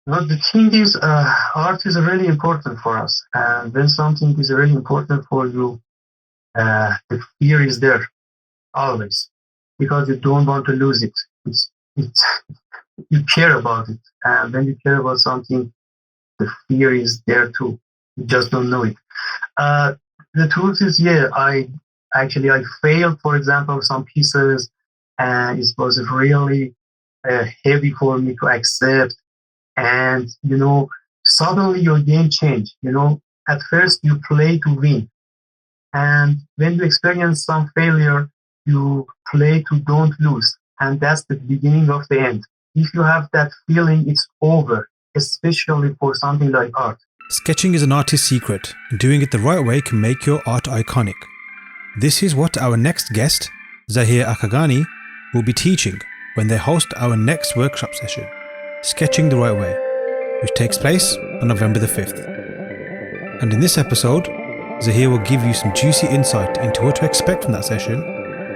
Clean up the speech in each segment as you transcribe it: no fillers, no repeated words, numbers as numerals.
But the thing is, art is really important for us. And when something is really important for you, the fear is there always because you don't want to lose it. It's you care about it, and when you care about something, the fear is there too. You just don't know it. Uh, the truth is, yeah, I failed, for example, some pieces, and it was really heavy for me to accept. And suddenly your game changed. At first you play to win, and when you experience some failure, you play to don't lose, and that's the beginning of the end. If you have that feeling, it's over, especially for something like art. Sketching is an artist's secret, and doing it the right way can make your art iconic. This is what our next guest, Zahir Aghakhani, will be teaching when they host our next workshop session, Sketching the Right Way, which takes place on November the 5th. And in this episode, Zahir will give you some juicy insight into what to expect from that session,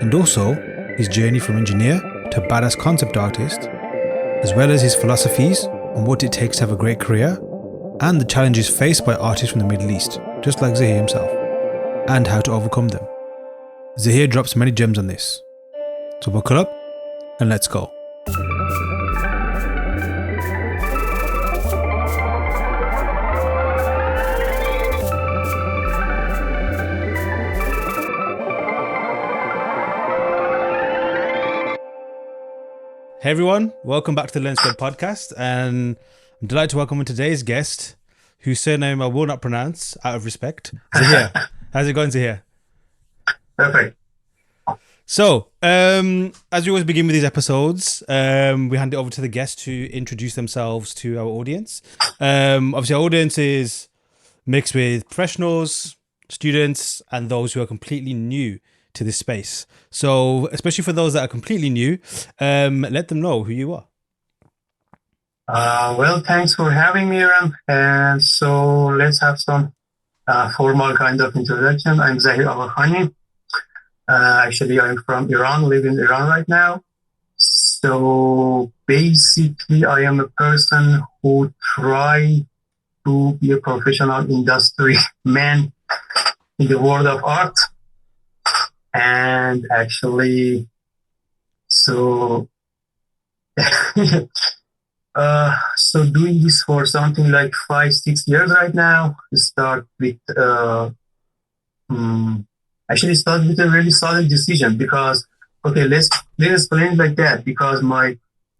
and also his journey from engineer to badass concept artist, as well as his philosophies on what it takes to have a great career, and the challenges faced by artists from the Middle East, just like Zahir himself, and how to overcome them. Zahir drops many gems on this. So buckle up and let's go. Hey everyone, welcome back to the Learn Squad podcast, and I'm delighted to welcome today's guest, whose surname I will not pronounce out of respect. Zahir, how's it going, Zahir? Perfect. So, as we always begin with these episodes, we hand it over to the guests to introduce themselves to our audience. Obviously, our audience is mixed with professionals, students, and those who are completely new to this space. So, especially for those that are completely new, let them know who you are. Well, thanks for having me, Ram. And so let's have some formal kind of introduction. I'm Zahir Aghakhani. Actually, I'm from Iran, live in Iran right now. So basically, I am a person who try to be a professional industry man in the world of art. And actually, so so doing this for something like 5-6 years right now. Start with actually start with a really solid decision because let's explain it like that, because my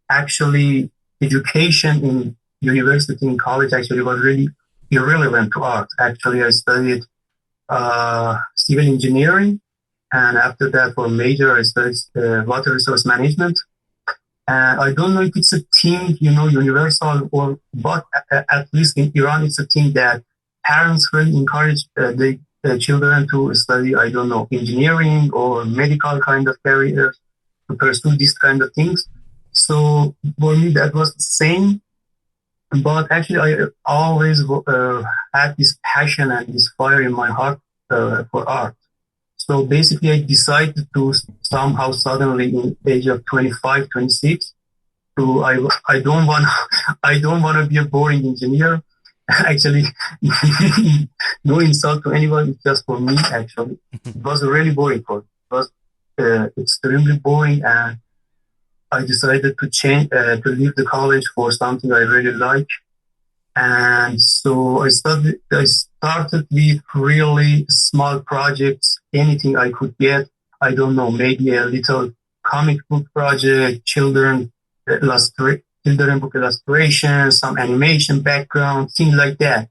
actually education in university and college actually was really irrelevant to art. Actually, I studied civil engineering, and after that for major I studied water resource management. And I don't know if it's a thing, universal, but at least in Iran, it's a thing that parents really encourage the children to study, I don't know, engineering or medical kind of careers, to pursue these kind of things. So for me, that was the same. But actually, I always had this passion and this fire in my heart for art. So basically, I decided to somehow suddenly, in the age of 25, 26, I don't want to be a boring engineer. Actually, no insult to anyone. It's just for me. Actually, it was really boring for me. It was extremely boring, and I decided to change to leave the college for something I really like. And so I started with really small projects, anything I could get. I don't know, maybe a little comic book project, children book illustration, some animation background, things like that.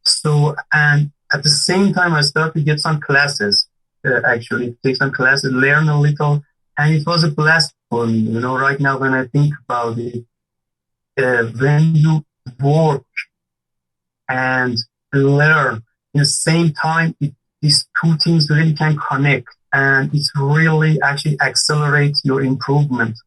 So, and at the same time, I started to get some classes, actually take some classes, learn a little, and it was a blast for me. Right now when I think about it, when you work and learn in the same time, these two things really can connect, and it's really actually accelerates your improvement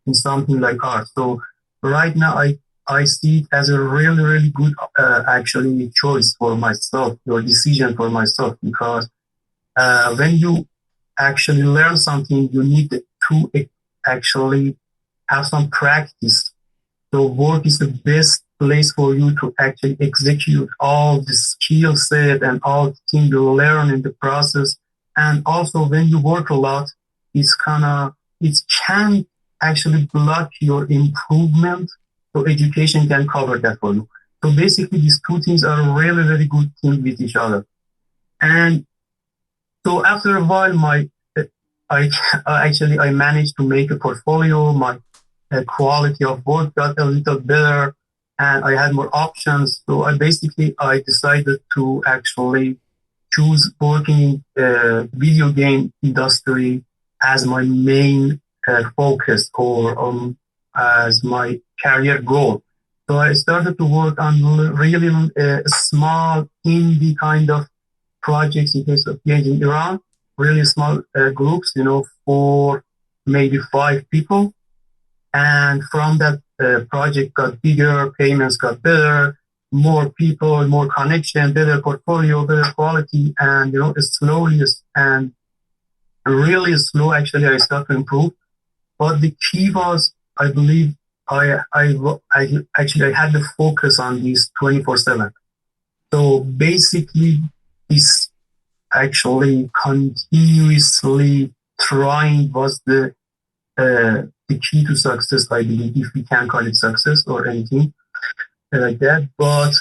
in something like art. So right now, I see it as a really, really good actually choice for myself, or decision for myself, because when you actually learn something, you need to actually have some practice. So work is the best place for you to actually execute all the skill set and all the things you learn in the process. And also when you work a lot, it can actually block your improvement. So education can cover that for you. So basically these two things are really, really good things with each other. And so after a while, I I managed to make a portfolio. My quality of work got a little better, and I had more options. So I decided to actually choose working in video game industry as my main focus or as my career goal. So I started to work on really small indie kind of projects in case of games in Iran, really small groups, 4, maybe 5 people. And from that project got bigger, payments got better, more people, more connection, better portfolio, better quality, and slowly and really slow. Actually, I started to improve. But the key was, I believe, I had the focus on this 24/7. So basically, this actually continuously trying was the key to success, I believe, if we can call it success or anything like that. But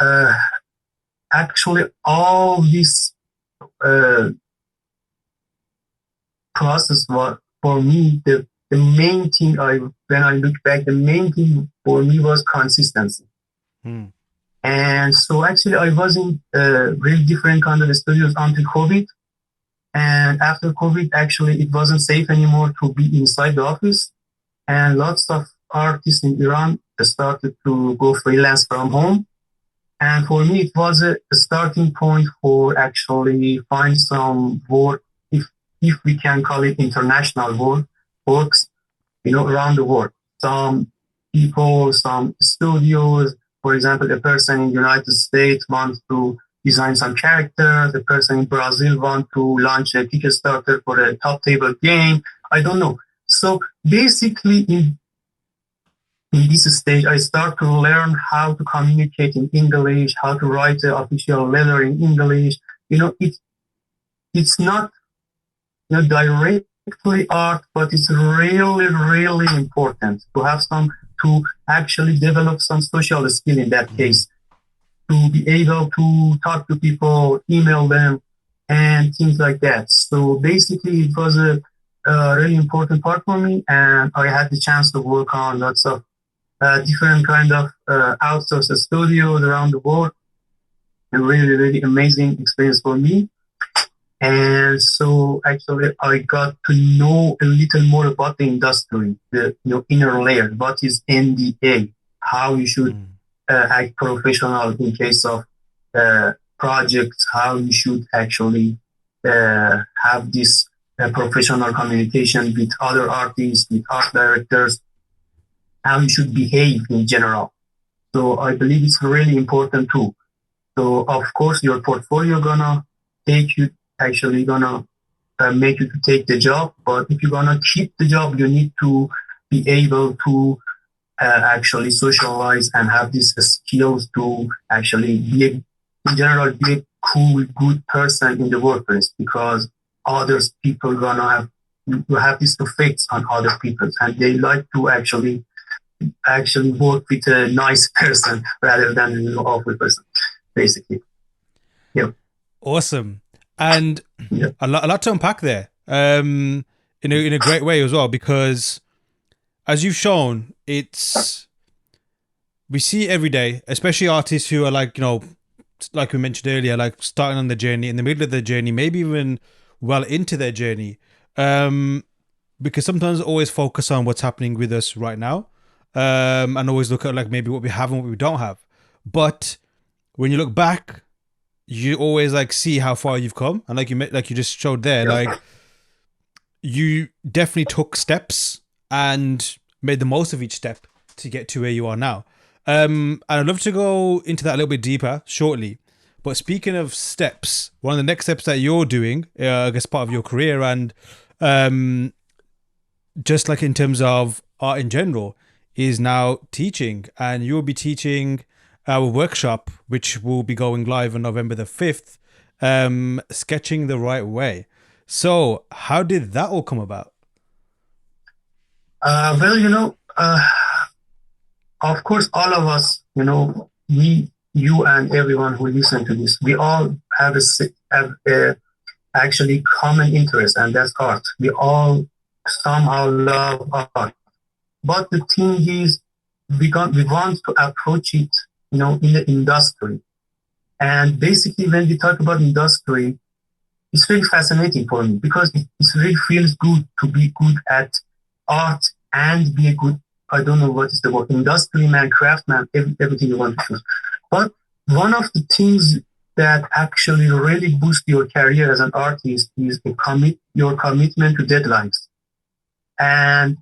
uh, actually, all this uh, process was for me the main thing. When I look back, the main thing for me was consistency. Hmm. And so actually, I was in really different kind of studios until COVID. And after COVID, actually, it wasn't safe anymore to be inside the office. And lots of artists in Iran started to go freelance from home. And for me, it was a starting point for actually find some work, if we can call it international works, around the world. Some people, some studios, for example, a person in the United States wants to design some characters, the person in Brazil wants to launch a Kickstarter for a top table game. I don't know. So basically, in this stage, I start to learn how to communicate in English, how to write an official letter in English. It's not directly art, but it's really, really important to have to actually develop some social skill in that case, to be able to talk to people, email them, and things like that. So basically, it was a really important part for me, and I had the chance to work on lots of different kind of outsourced studios around the world. A really, really amazing experience for me. And so actually I got to know a little more about the industry, the inner layer, what is NDA, how you should act professional in case of projects, how you should actually have this professional communication with other artists, with art directors, how you should behave in general. So I believe it's really important too. So of course your portfolio gonna take you actually gonna make you to take the job. But if you're gonna keep the job, you need to be able to actually socialize and have these skills to actually in general, be a cool, good person in the workplace, because others people gonna have these effects on other people, and they like to actually work with a nice person rather than awful person, basically. Yeah. Awesome. And Yeah. a lot to unpack there. In a great way as well, because as you've shown, we see every day, especially artists who are like we mentioned earlier, like starting on the journey, in the middle of their journey, maybe even well into their journey. Because sometimes always focus on what's happening with us right now, and always look at like maybe what we have and what we don't have. But when you look back, you always like see how far you've come, and like you just showed there, like you definitely took steps and made the most of each step to get to where you are now. And I'd love to go into that a little bit deeper shortly. But speaking of steps, one of the next steps that you're doing, I guess part of your career, and just like in terms of art in general, is now teaching, and you'll be teaching our workshop, which will be going live on November the 5th, sketching the right way. So, how did that all come about? Well, of course, all of us, you and everyone who listen to this, we all have a actually common interest, and that's art. We all somehow love art. But the thing is, we want to approach it, in the industry. And basically, when we talk about industry, it's really fascinating for me because it really feels good to be good at art and be a good, I don't know what is the word, industry man, craftsman, everything you want to choose. But one of the things that actually really boost your career as an artist is your commitment to deadlines. And,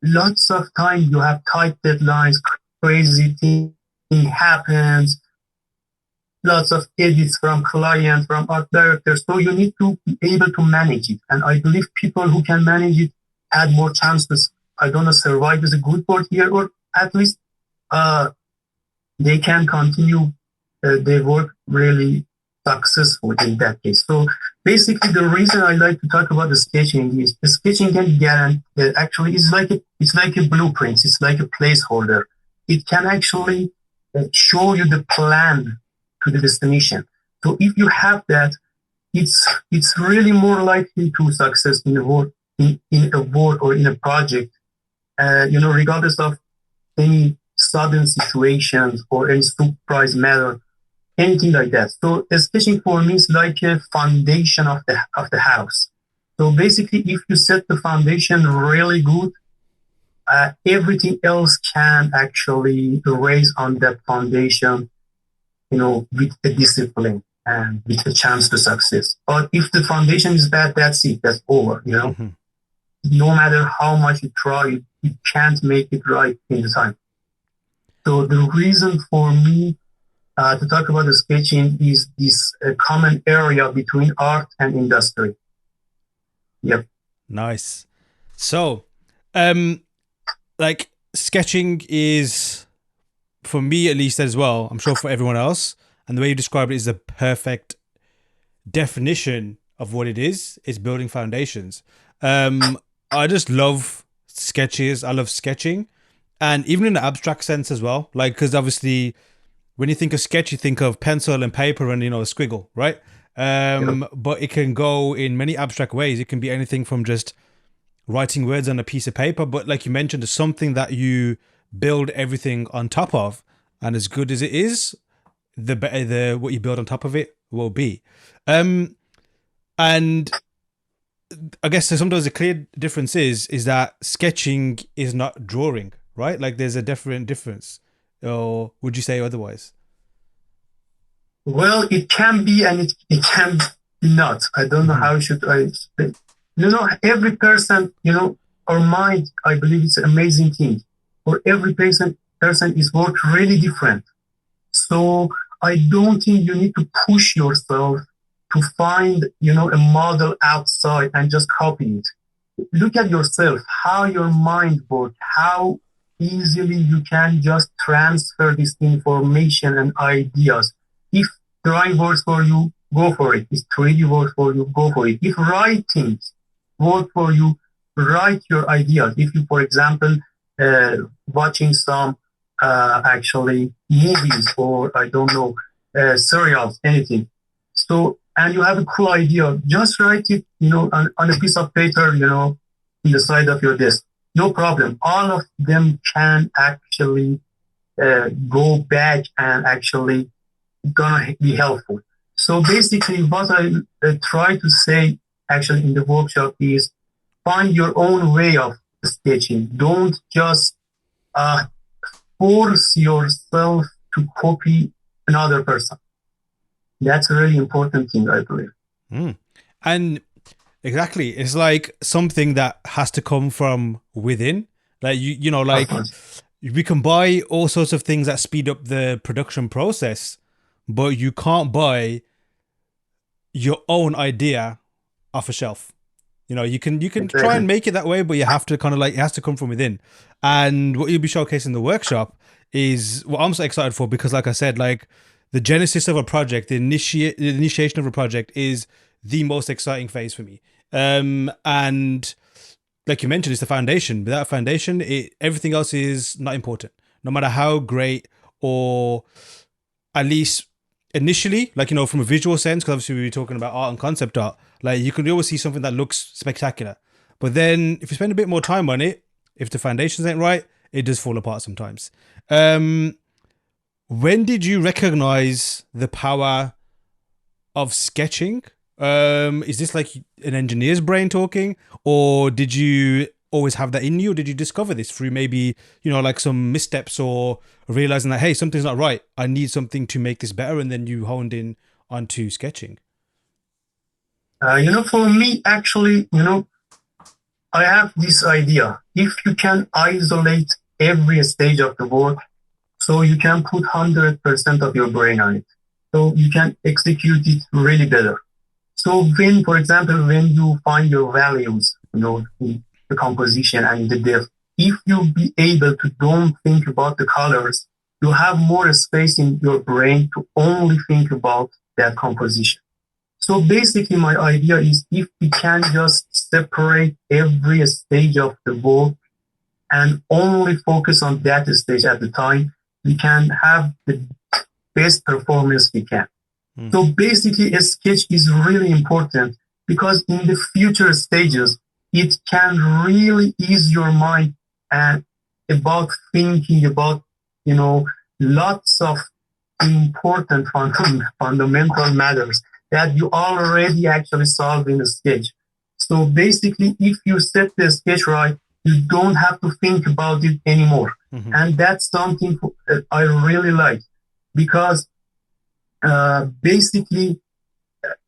lots of time you have tight deadlines, crazy thing happens, lots of edits from clients, from art directors. So you need to be able to manage it. And I believe people who can manage it had more chances, I don't know, survive is a good word here, or at least they can continue their work really successful in that case. So basically, the reason I like to talk about the sketching is the sketching can guarantee actually it's like a blueprint. It's like a placeholder. It can actually show you the plan to the destination. So if you have that, it's really more likely to success in a work or in a project. Regardless of any sudden situations or any surprise matter, anything like that. So sketching for me is like a foundation of the house. So basically, if you set the foundation really good, everything else can actually raise on that foundation, with a discipline and with a chance to success. But if the foundation is bad, that's it. That's over. Mm-hmm. No matter how much you try, you can't make it right in the time. So the reason for me to talk about the sketching is this common area between art and industry. Yep. Nice. So, like sketching is, for me at least as well, I'm sure for everyone else, and the way you describe it is the perfect definition of what it is. It's building foundations. I just love sketches. I love sketching, and even in the abstract sense as well. Like, because obviously, when you think of sketch, you think of pencil and paper and a squiggle, right? But it can go in many abstract ways. It can be anything from just writing words on a piece of paper, but like you mentioned, it's something that you build everything on top of, and as good as it is, the better what you build on top of it will be. And I guess sometimes the clear difference is that sketching is not drawing, right? Like there's a different difference, or would you say otherwise? Well, it can be and it can be not. I don't know how should I explain. Every person, our mind, I believe it's an amazing thing. For every person is work really different. So I don't think you need to push yourself to find, a model outside and just copy it. Look at yourself, how your mind works, how easily you can just transfer this information and ideas. If drawing works for you, go for it. If 3D works for you, go for it. If writing works for you, write your ideas. If you, for example, watching some actually movies or I don't know, serials, anything. So, and you have a cool idea, just write it, on a piece of paper, in the side of your desk. No problem. All of them can actually go back and actually gonna be helpful. So basically what I try to say actually in the workshop is find your own way of sketching. Don't just force yourself to copy another person. That's a really important thing, I believe. And exactly, it's like something that has to come from within. Like like we can buy all sorts of things that speed up the production process, but you can't buy your own idea off a shelf. You know, you can try Exactly. and make it that way, but you have to kind of like, it has to come from within. And what you'll be showcasing in the workshop is what I'm so excited for, because like I said, like the genesis of a project, the initiation of a project is the most exciting phase for me. And like you mentioned, it's the foundation. Without a foundation, everything else is not important. No matter how great, or at least initially, like, you know, from a visual sense, because obviously we were talking about art and concept art, like you can always see something that looks spectacular. But then if you spend a bit more time on it, if the foundations ain't right, it does fall apart sometimes. Um, when did you recognize the power of sketching? Is this like an engineer's brain talking, or did you always have that in you, or did you discover this through maybe, you know, like some missteps, or realizing that, hey, something's not right, I need something to make this better, and then you honed in onto sketching? For me, actually, I have this idea. If you can isolate every stage of the work, so you can put 100% of your brain on it, so you can execute it really better. So when, for example, when you find your values, in the composition and the depth, if you be able to don't think about the colors, you have more space in your brain to only think about that composition. So basically, my idea is if we can just separate every stage of the work and only focus on that stage at the time, we can have the best performance we can. Mm. So basically, a sketch is really important because in the future stages, it can really ease your mind and about thinking about, lots of important fundamental matters that you already actually solved in a sketch. So basically, if you set the sketch right, you don't have to think about it anymore. Mm-hmm. And that's something I really like because basically,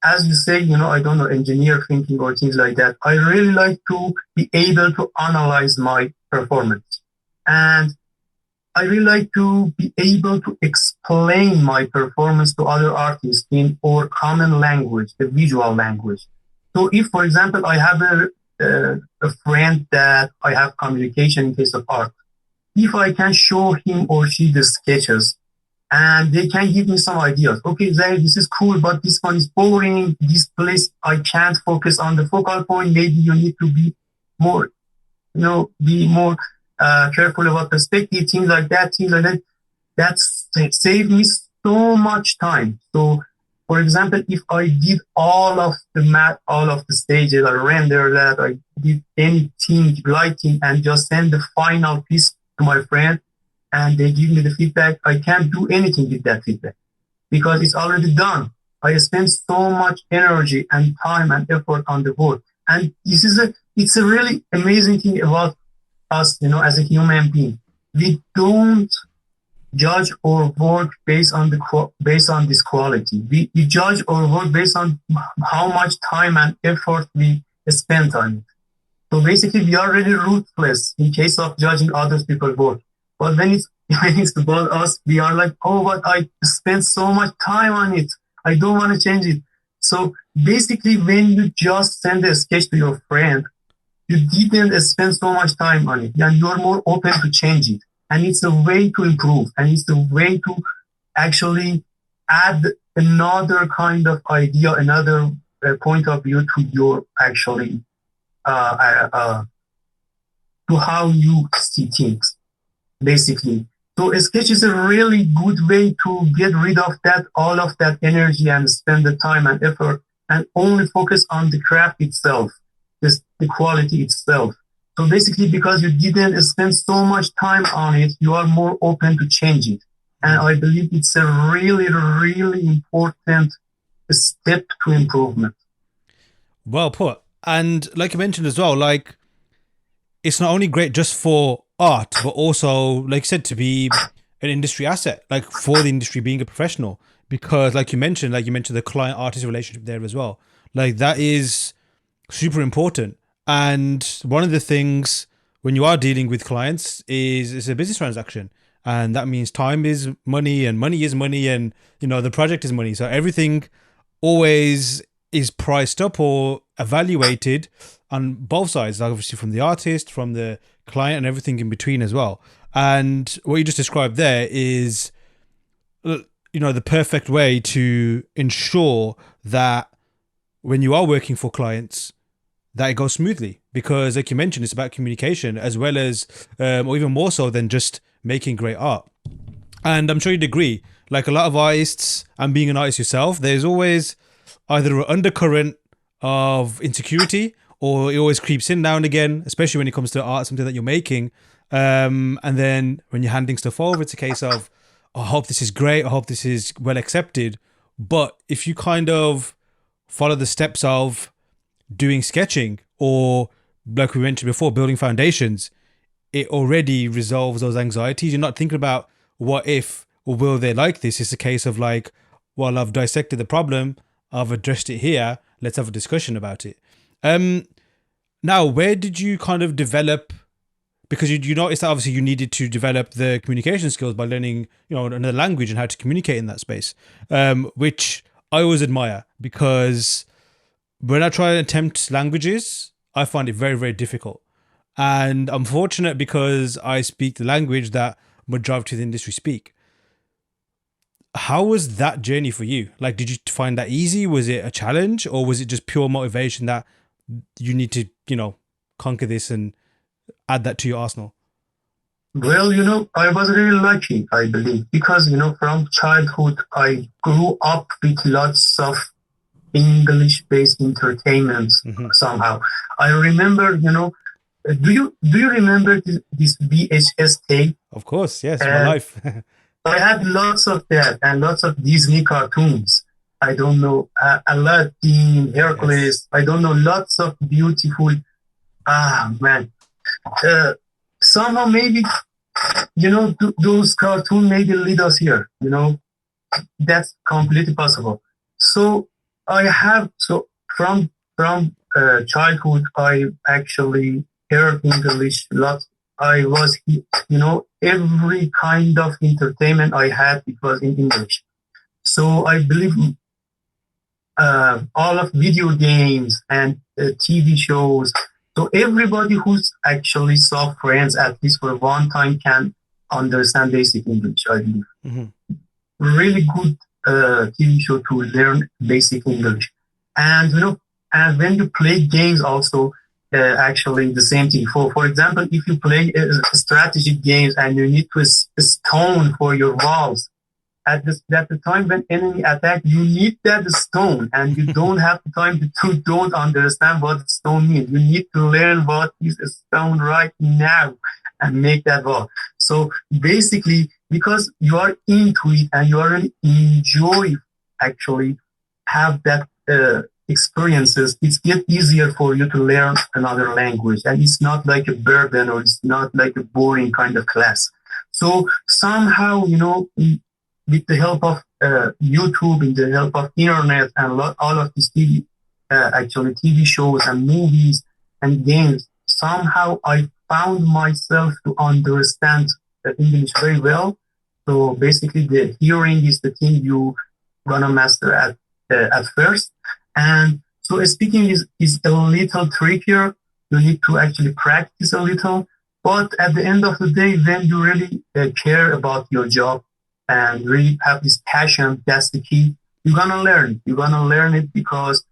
as you say, I don't know, engineer thinking or things like that. I really like to be able to analyze my performance. And I really like to be able to explain my performance to other artists in our common language, the visual language. So if, for example, I have a friend that I have communication in case of art, if I can show him or she the sketches and they can give me some ideas. Okay, Zahir, this is cool, but this one is boring. This place, I can't focus on the focal point. Maybe you need to be more, be more careful about perspective, things like that, That's saved me so much time. So, for example, if I did all of the math, all of the stages, I render that, I did anything, lighting, and just send the final piece to my friend, and they give me the feedback, I can't do anything with that feedback because it's already done. I spent so much energy and time and effort on the work. And it's a really amazing thing about us, as a human being. We don't judge our work based on based on this quality. We judge our work based on how much time and effort we spent on it. So basically, we are really ruthless in case of judging other people's work. But when it's when it's about us, we are like, oh, but I spent so much time on it. I don't want to change it. So basically, when you just send a sketch to your friend, you didn't spend so much time on it, and you're more open to change it. And it's a way to improve, and it's a way to actually add another kind of idea, another point of view to your actually to how you see things, basically. So a sketch is a really good way to get rid of that, all of that energy and spend the time and effort and only focus on the craft itself, the quality itself. So basically, because you didn't spend so much time on it, you are more open to change it. And I believe it's a really, really important step to improvement. Well put. And like you mentioned as well, like it's not only great just for art, but also, like you said, to be an industry asset, like for the industry, being a professional. Because like you mentioned the client artist relationship there as well. Like that is super important. And one of the things when you are dealing with clients is it's a business transaction. And that means time is money and money is money, and the project is money. So everything always is priced up, or evaluated on both sides, obviously from the artist, from the client, and everything in between as well. And what you just described there is, the perfect way to ensure that when you are working for clients, that it goes smoothly, because like you mentioned, it's about communication as well as, or even more so than just making great art. And I'm sure you'd agree, like a lot of artists, and being an artist yourself, there's always either an undercurrent of insecurity, or it always creeps in now and again, especially when it comes to art, something that you're making. And then when you're handing stuff over, it's a case of, I hope this is great, I hope this is well accepted. But if you kind of follow the steps of doing sketching, or like we mentioned before, building foundations, it already resolves those anxieties. You're not thinking about what if or will they like this. It's a case of like, well, I've dissected the problem, I've addressed it here, let's have a discussion about it. Now, where did you kind of develop, because you noticed that obviously you needed to develop the communication skills by learning, another language and how to communicate in that space, which I always admire, because when I try and attempt languages, I find it very, very difficult. And I'm fortunate because I speak the language that majority of the industry speak. How was that journey for you? Like, did you find that easy? Was it a challenge, or was it just pure motivation that you need to, conquer this and add that to your arsenal? Well, I was really lucky, I believe, because, from childhood, I grew up with lots of English-based entertainment somehow. I remember, do you remember this VHS tape? Of course, yes, my life. I had lots of that and lots of Disney cartoons. I don't know, Aladdin, Hercules. Yes. I don't know, lots of beautiful. Man. Somehow maybe, those cartoons maybe lead us here. That's completely possible. So from childhood, I actually heard English a lot. I was, every kind of entertainment I had, it was in English. So I believe all of video games and TV shows. So everybody who's actually saw Friends at least for one time can understand basic English, I believe. Mm-hmm. Really good TV show to learn basic English. And, and when you play games also, actually the same thing. For example, if you play strategy games and you need to stone for your walls, at the time when enemy attack, you need that stone, and you don't have the time to don't understand what stone means. You need to learn what is a stone right now and make that wall. So basically, because you are into it and you already enjoy actually have that experiences, it gets easier for you to learn another language, and it's not like a burden, or it's not like a boring kind of class. So somehow, with the help of YouTube, with the help of internet, and all of these TV shows and movies and games, somehow I found myself to understand English very well. So basically, the hearing is the thing you gonna master at first. And so speaking is a little trickier. You need to actually practice a little. But at the end of the day, when you really care about your job and really have this passion, that's the key. You're gonna learn it. You're gonna learn it because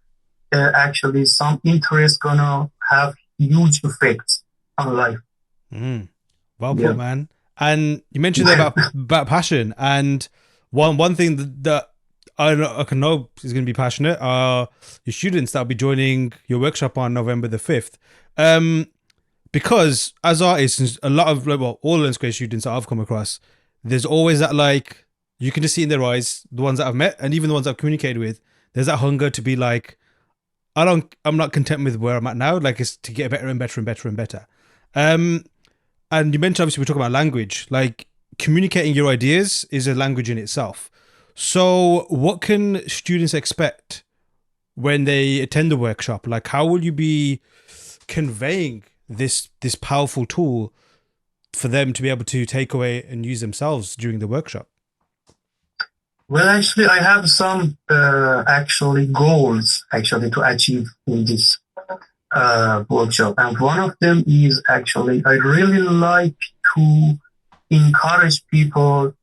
actually some interest gonna have huge effects on life. Well put, man. And you mentioned about passion, and one thing that I can know is going to be passionate are your students that will be joining your workshop on November the 5th. Because as artists, a lot of, all the Lens students that I've come across, there's always that, like, you can just see in their eyes, the ones that I've met and even the ones I've communicated with, there's that hunger to be like, I'm not content with where I'm at now. Like, it's to get better and better and better and better. And you mentioned, obviously, we're talking about language. Like, communicating your ideas is a language in itself. So what can students expect when they attend the workshop? Like, how will you be conveying this powerful tool for them to be able to take away and use themselves during the workshop? Well, actually, I have some actually goals actually to achieve in this workshop, and one of them is actually I really like to encourage people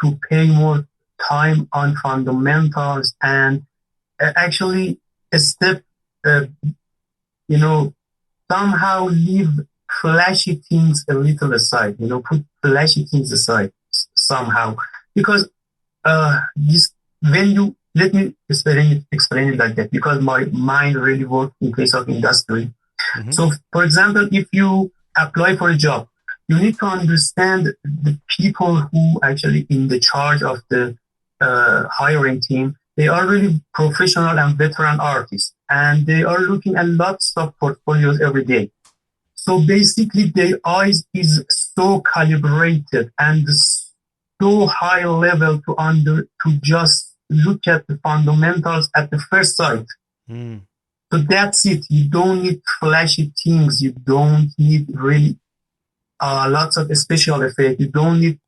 to pay more time on fundamentals and actually a step, uh, you know, somehow leave flashy things a little aside, put flashy things aside somehow. Because this, when you, let me explain it like that, because my mind really works in case of industry. Mm-hmm. So, for example, if you apply for a job, you need to understand the people who actually in the charge of the hiring team. They are really professional and veteran artists, and they are looking at lots of portfolios every day. So basically, their eyes is so calibrated and so high level to just look at the fundamentals at the first sight. Mm. So that's it. You don't need flashy things. You don't need really lots of special effects. You don't need,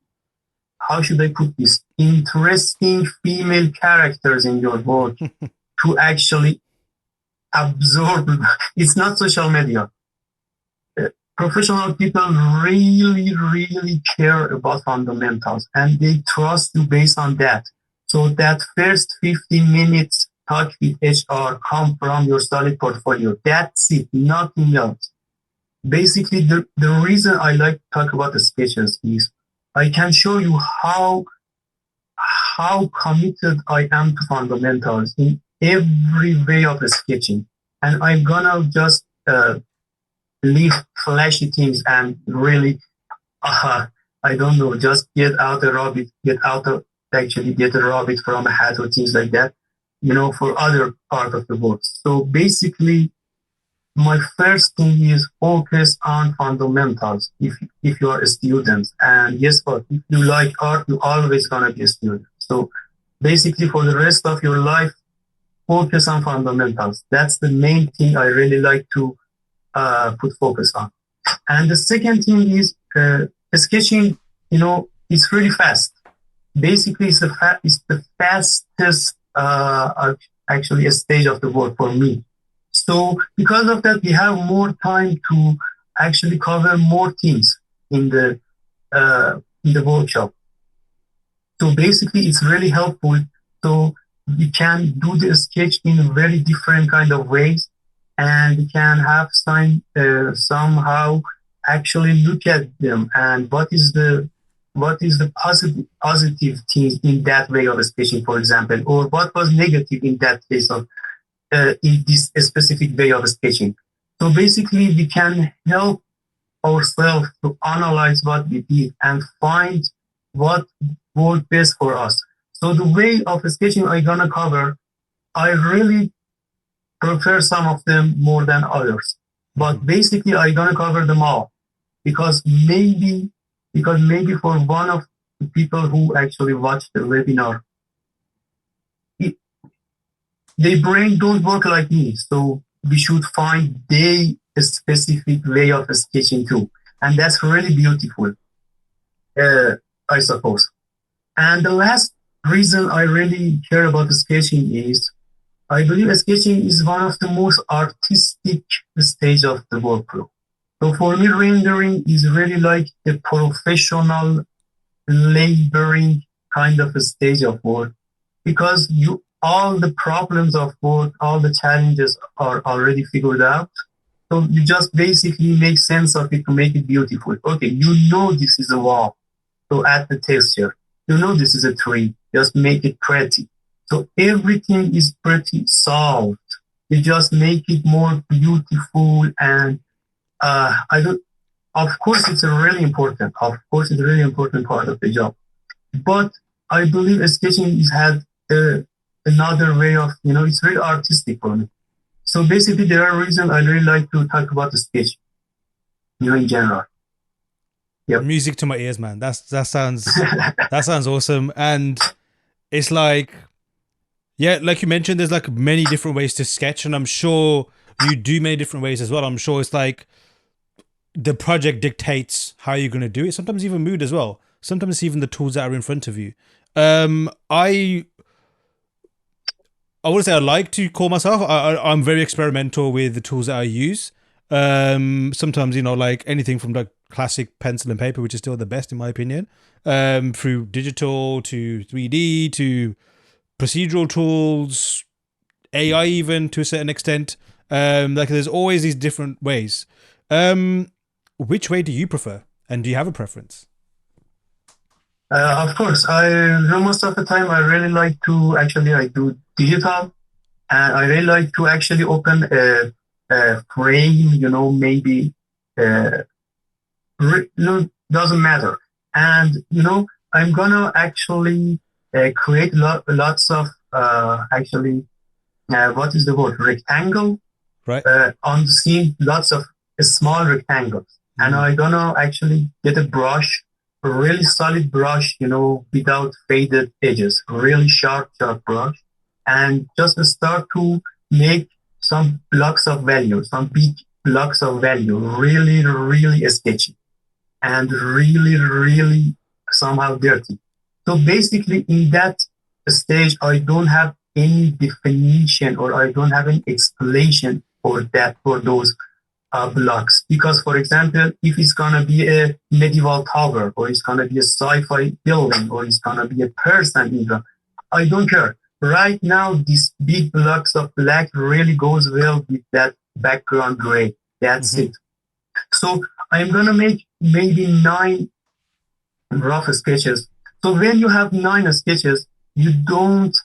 how should I put this, interesting female characters in your work to actually absorb. It's not social media. Professional people really, really care about fundamentals and they trust you based on that. So that first 15 minutes talk with HR come from your solid portfolio. That's it, nothing else. Basically, the reason I like to talk about the sketches is I can show you how committed I am to fundamentals in every way of the sketching. And I'm gonna just leave flashy things and really, I don't know, just get out a rabbit, actually get a rabbit from a hat or things like that, for other part of the work. So basically, my first thing is focus on fundamentals if you are a student. And yes, but if you like art, you're always gonna be a student. So basically, for the rest of your life, focus on fundamentals. That's the main thing I really like to put focus on. And the second thing is sketching. It's really fast. Basically, it's the fastest actually a stage of the work for me. So because of that, we have more time to actually cover more things in the workshop. So basically, it's really helpful. So we can do the sketch in very different kind of ways, and we can have somehow actually look at them and what is the positive things in that way of sketching, for example, or what was negative in that case of in this specific way of sketching. So basically, we can help ourselves to analyze what we did and find what worked best for us. So the way of sketching I'm gonna cover, I really prefer some of them more than others. But basically, I'm gonna cover them all because maybe for one of the people who actually watch the webinar, their brain don't work like me. So we should find their specific way of sketching too. And that's really beautiful, I suppose. And the last reason I really care about sketching is I believe sketching is one of the most artistic stage of the workflow. So for me, rendering is really like the professional laboring kind of a stage of work because all the problems of work, all the challenges are already figured out. So you just basically make sense of it to make it beautiful. Okay, this is a wall, so add the texture. This is a tree, just make it pretty. So everything is pretty solved. You just make it more beautiful and I don't. Of course, it's a really important. Of course, it's a really important part of the job. But I believe sketching is had another way of, it's very artistic for me. So basically, there are reasons I really like to talk about the sketch, in general. Yep. Music to my ears, man. That sounds awesome. And it's like, yeah, like you mentioned, there's like many different ways to sketch, and I'm sure you do many different ways as well. I'm sure it's like the project dictates how you're going to do it. Sometimes even mood as well. Sometimes even the tools that are in front of you. I would say I like to call myself. I'm very experimental with the tools that I use. Sometimes, like anything from like classic pencil and paper, which is still the best in my opinion, through digital to 3D to procedural tools, AI even to a certain extent. Like there's always these different ways. Which way do you prefer? And do you have a preference? Of course, most of the time I really like to actually I do digital, and I really like to actually open a frame, maybe uh, doesn't matter. And I'm gonna actually create lots of actually what is the word, rectangle, Right. on the scene, lots of small rectangles. And Mm. I'm gonna actually get a brush, a really solid brush, without faded edges, really sharp brush, and just start to make some blocks of value, some big blocks of value, really, really sketchy and really, really somehow dirty. So basically, in that stage, I don't have any definition or I don't have any explanation for that, for those blocks. Because, for example, if it's gonna be a medieval tower, or it's gonna be a sci-fi building, or it's gonna be a person even, I don't care. Right now, these big blocks of black really goes well with that background gray. That's Mm-hmm. it. So I'm gonna make maybe 9 rough sketches. So when you have 9 sketches, you don't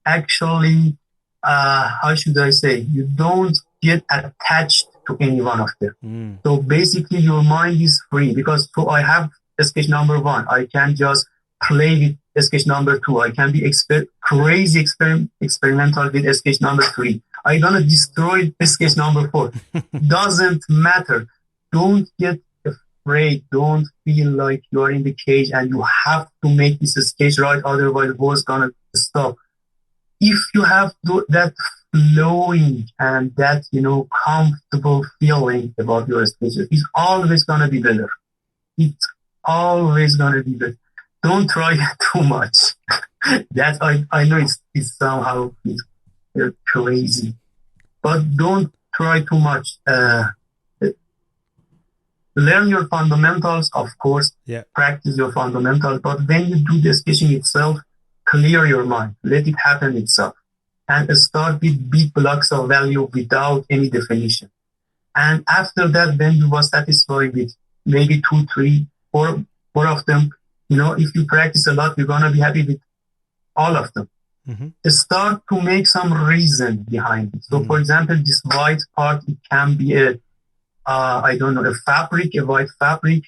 actually, how should I say, you don't get attached to any one of them. Mm. So basically, your mind is free because so I have a sketch number one. I can just play with sketch number two. I can be crazy experimental with sketch number three. I'm gonna destroy sketch number four. Doesn't matter. Don't get afraid. Don't feel like you're in the cage and you have to make this sketch right, otherwise the world's gonna stop. If you have that flowing and that comfortable feeling about your sketches, it's always gonna be better. It's always gonna be better. Don't try too much. That I know it's somehow crazy, but don't try too much. Learn your fundamentals, of course, Yeah. practice your fundamentals, but when you do the sketching itself, clear your mind, let it happen itself, and start with big blocks of value without any definition. And after that, when you are satisfied with maybe two, three, four of them, if you practice a lot, you're gonna be happy with all of them. Mm-hmm. Start to make some reason behind it. So, for example, this white part, it can be I don't know, a white fabric.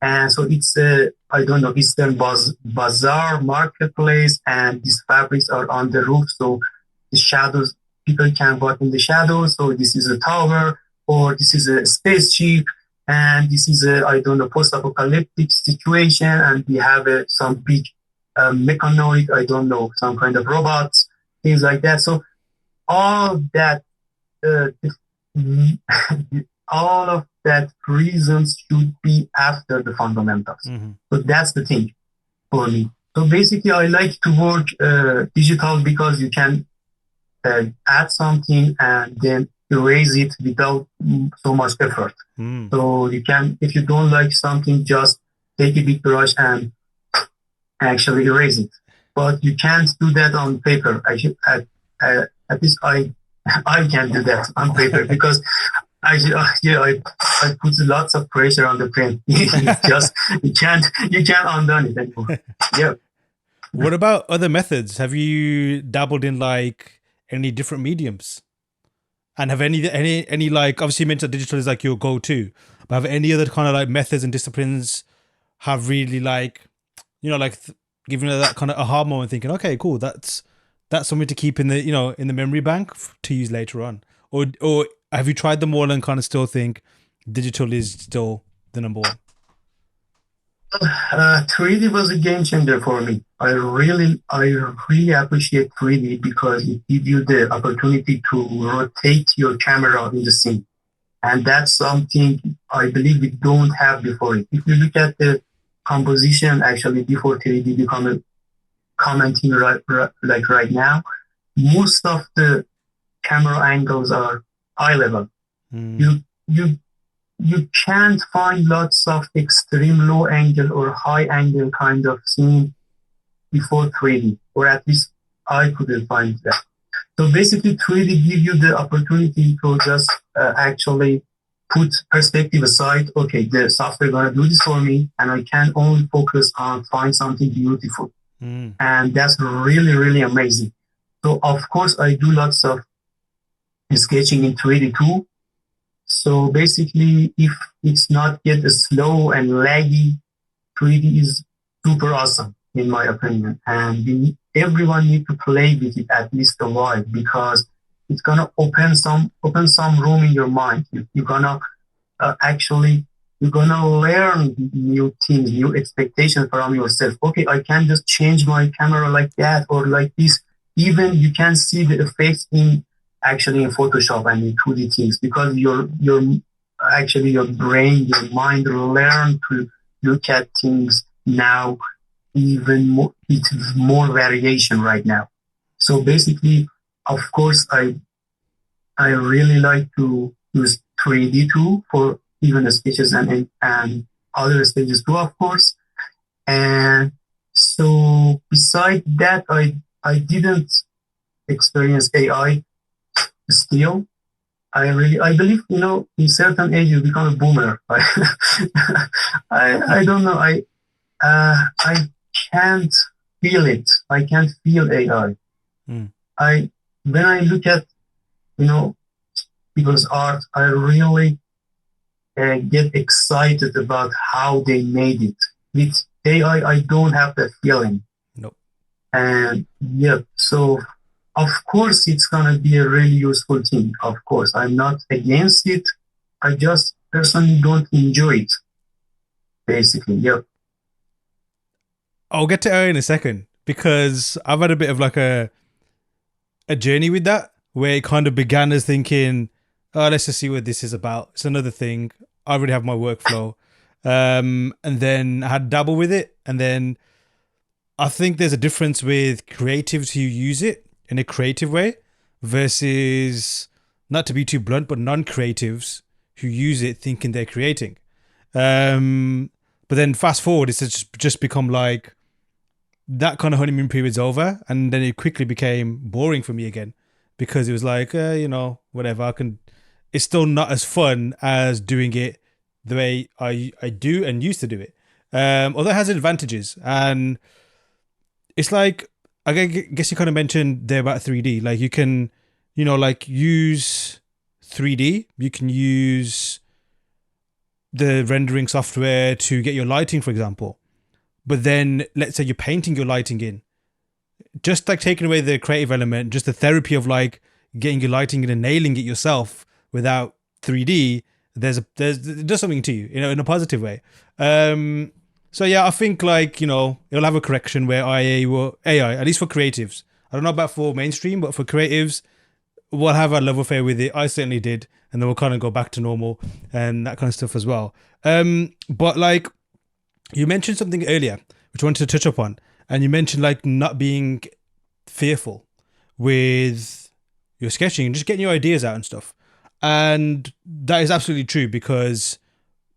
And so it's I don't know, Eastern Bazaar marketplace, and these fabrics are on the roof. So the shadows, people can walk in the shadows. So this is a tower, or this is a spaceship, and this is I don't know, post-apocalyptic situation. And we have some big mechanoid, I don't know, some kind of robots, things like that. So all that, uh, all of that reasons should be after the fundamentals. Mm-hmm. So that's the thing for me. So basically, I like to work digital because you can add something and then erase it without so much effort. Mm. So you can, if you don't like something, just take a big brush and actually erase it. But you can't do that on paper. At least I can do that on paper because I put lots of pressure on the print. Just you can't undo it anymore. Yeah. What about other methods? Have you dabbled in like any different mediums? And have any like, obviously you mentioned digital is like your go-to, but have any other kind of like methods and disciplines have really like, like giving you that kind of aha moment, thinking, okay, cool, that's something to keep in the in the memory bank to use later on, or have you tried them all and kind of still think digital is still the number one? 3D was a game changer for me. I really appreciate 3D because it gives you the opportunity to rotate your camera in the scene. And that's something I believe we don't have before it. If you look at the composition actually before 3D become commenting right now, most of the camera angles are high level. You you you can't find lots of extreme low angle or high angle kind of scene before 3D, or at least I couldn't find that. So basically, 3D give you the opportunity to just actually put perspective aside. Okay, the software gonna do this for me, and I can only focus on find something beautiful, and that's really really amazing. So of course, I do lots of sketching in 3D too. So basically, if it's not yet slow and laggy, 3D is super awesome in my opinion, and everyone need to play with it at least a while because it's gonna open some room in your mind. You're gonna actually you're gonna learn new things, new expectations from yourself. Okay, I can just change my camera like that or like this. Even you can see the effects in actually in Photoshop and in 2D things because your brain, your mind learn to look at things now even more, it's more variation right now. So basically, of course, I really like to use 3D too for even the sketches and other stages too, of course. And so beside that, I didn't experience AI still. I believe in certain age you become a boomer. I don't know. I can't feel it. I can't feel AI. I when I look at you know people's art, I really get excited about how they made it. With AI, I don't have that feeling. Nope. And yeah, so of course it's gonna be a really useful thing. Of course, I'm not against it. I just personally don't enjoy it. Basically, yeah. I'll get to AI in a second because I've had a bit of like a journey with that where it kind of began as thinking, oh, let's just see what this is about. It's another thing. I already have my workflow. And then I had dabble with it. And then I think there's a difference with creatives who use it in a creative way versus, not to be too blunt, but non-creatives who use it thinking they're creating. But then fast forward, it's just become like that kind of honeymoon period's over, and then it quickly became boring for me again because it was like, whatever. It's still not as fun as doing it the way I do and used to do it. Although it has advantages, and it's like I guess you kind of mentioned there about 3D. Like you can, like use 3D. You can use the rendering software to get your lighting, for example. But then let's say you're painting your lighting in. Just like taking away the creative element, just the therapy of like getting your lighting in and nailing it yourself without 3D, there's something to you, in a positive way. So yeah, I think like, it'll have a correction where AI, at least for creatives. I don't know about for mainstream, but for creatives, we'll have a love affair with it. I certainly did. And then we'll kind of go back to normal and that kind of stuff as well. But like, you mentioned something earlier, which I wanted to touch upon. And you mentioned like not being fearful with your sketching and just getting your ideas out and stuff. And that is absolutely true because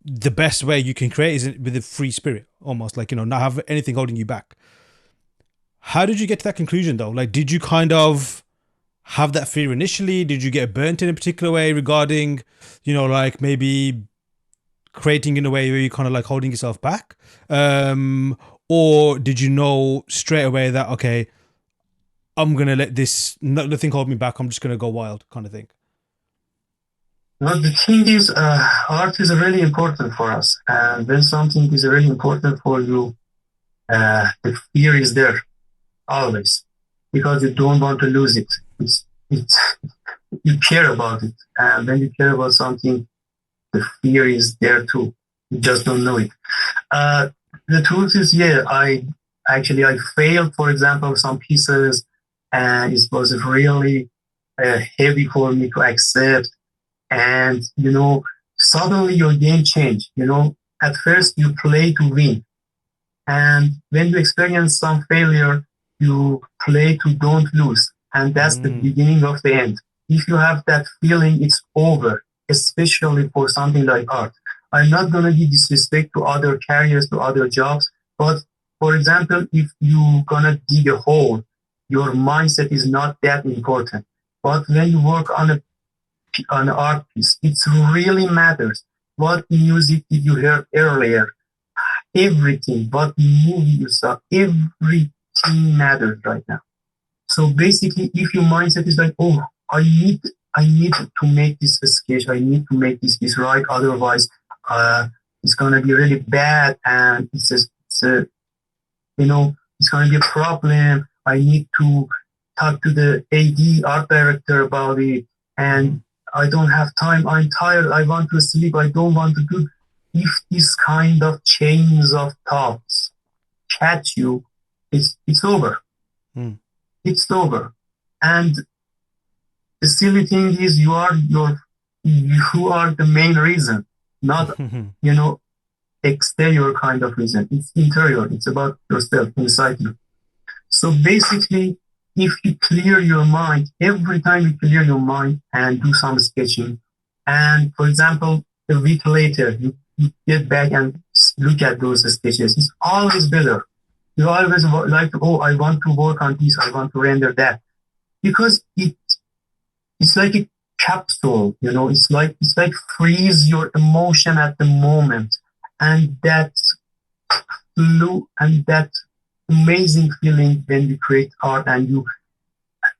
the best way you can create is with a free spirit, almost like, not have anything holding you back. How did you get to that conclusion though? Like, did you kind of have that fear initially? Did you get burnt in a particular way regarding, like maybe creating in a way where you're kind of like holding yourself back? Or did you know straight away that, okay, I'm going to let nothing hold me back. I'm just going to go wild kind of thing? Well, the thing is, art is really important for us. And when something is really important for you, the fear is there always because you don't want to lose it. It's you care about it. And when you care about something, the fear is there too. You just don't know it. The truth is, yeah, I failed, for example, some pieces, and it was really heavy for me to accept. And suddenly your game changed. At first you play to win, and when you experience some failure, you play to don't lose. And that's the Mm. beginning of the end. If you have that feeling, it's over, especially for something like art. I'm not going to be disrespect to other careers, to other jobs, but for example, if you going to dig a hole, your mindset is not that important. But when you work on an art piece, it really matters. What music did you hear earlier? Everything, what movie you saw, everything matters right now. So basically, if your mindset is like, oh, I need to make this sketch, I need to make this right, otherwise, it's gonna be really bad, and it's a, it's gonna be a problem. I need to talk to the AD, art director, about it, and I don't have time. I'm tired. I want to sleep. I don't want to do. If this kind of chains of thoughts catch you, it's over. Mm. It's over. And the silly thing is, you are the main reason, not exterior kind of reason. It's interior. It's about yourself inside you. So basically, if you clear your mind, every time you clear your mind and do some sketching, and for example, a week later, you get back and look at those sketches, it's always better. You always like, oh, I want to work on this, I want to render that. Because it's like a capsule, it's like freeze your emotion at the moment. And that flow and that amazing feeling when you create art and you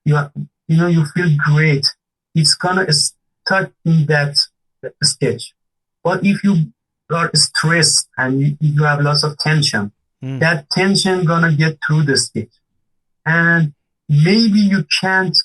feel great. It's gonna start in that sketch. But if you are stressed and you have lots of tension, that tension gonna get through the sketch. And maybe you can't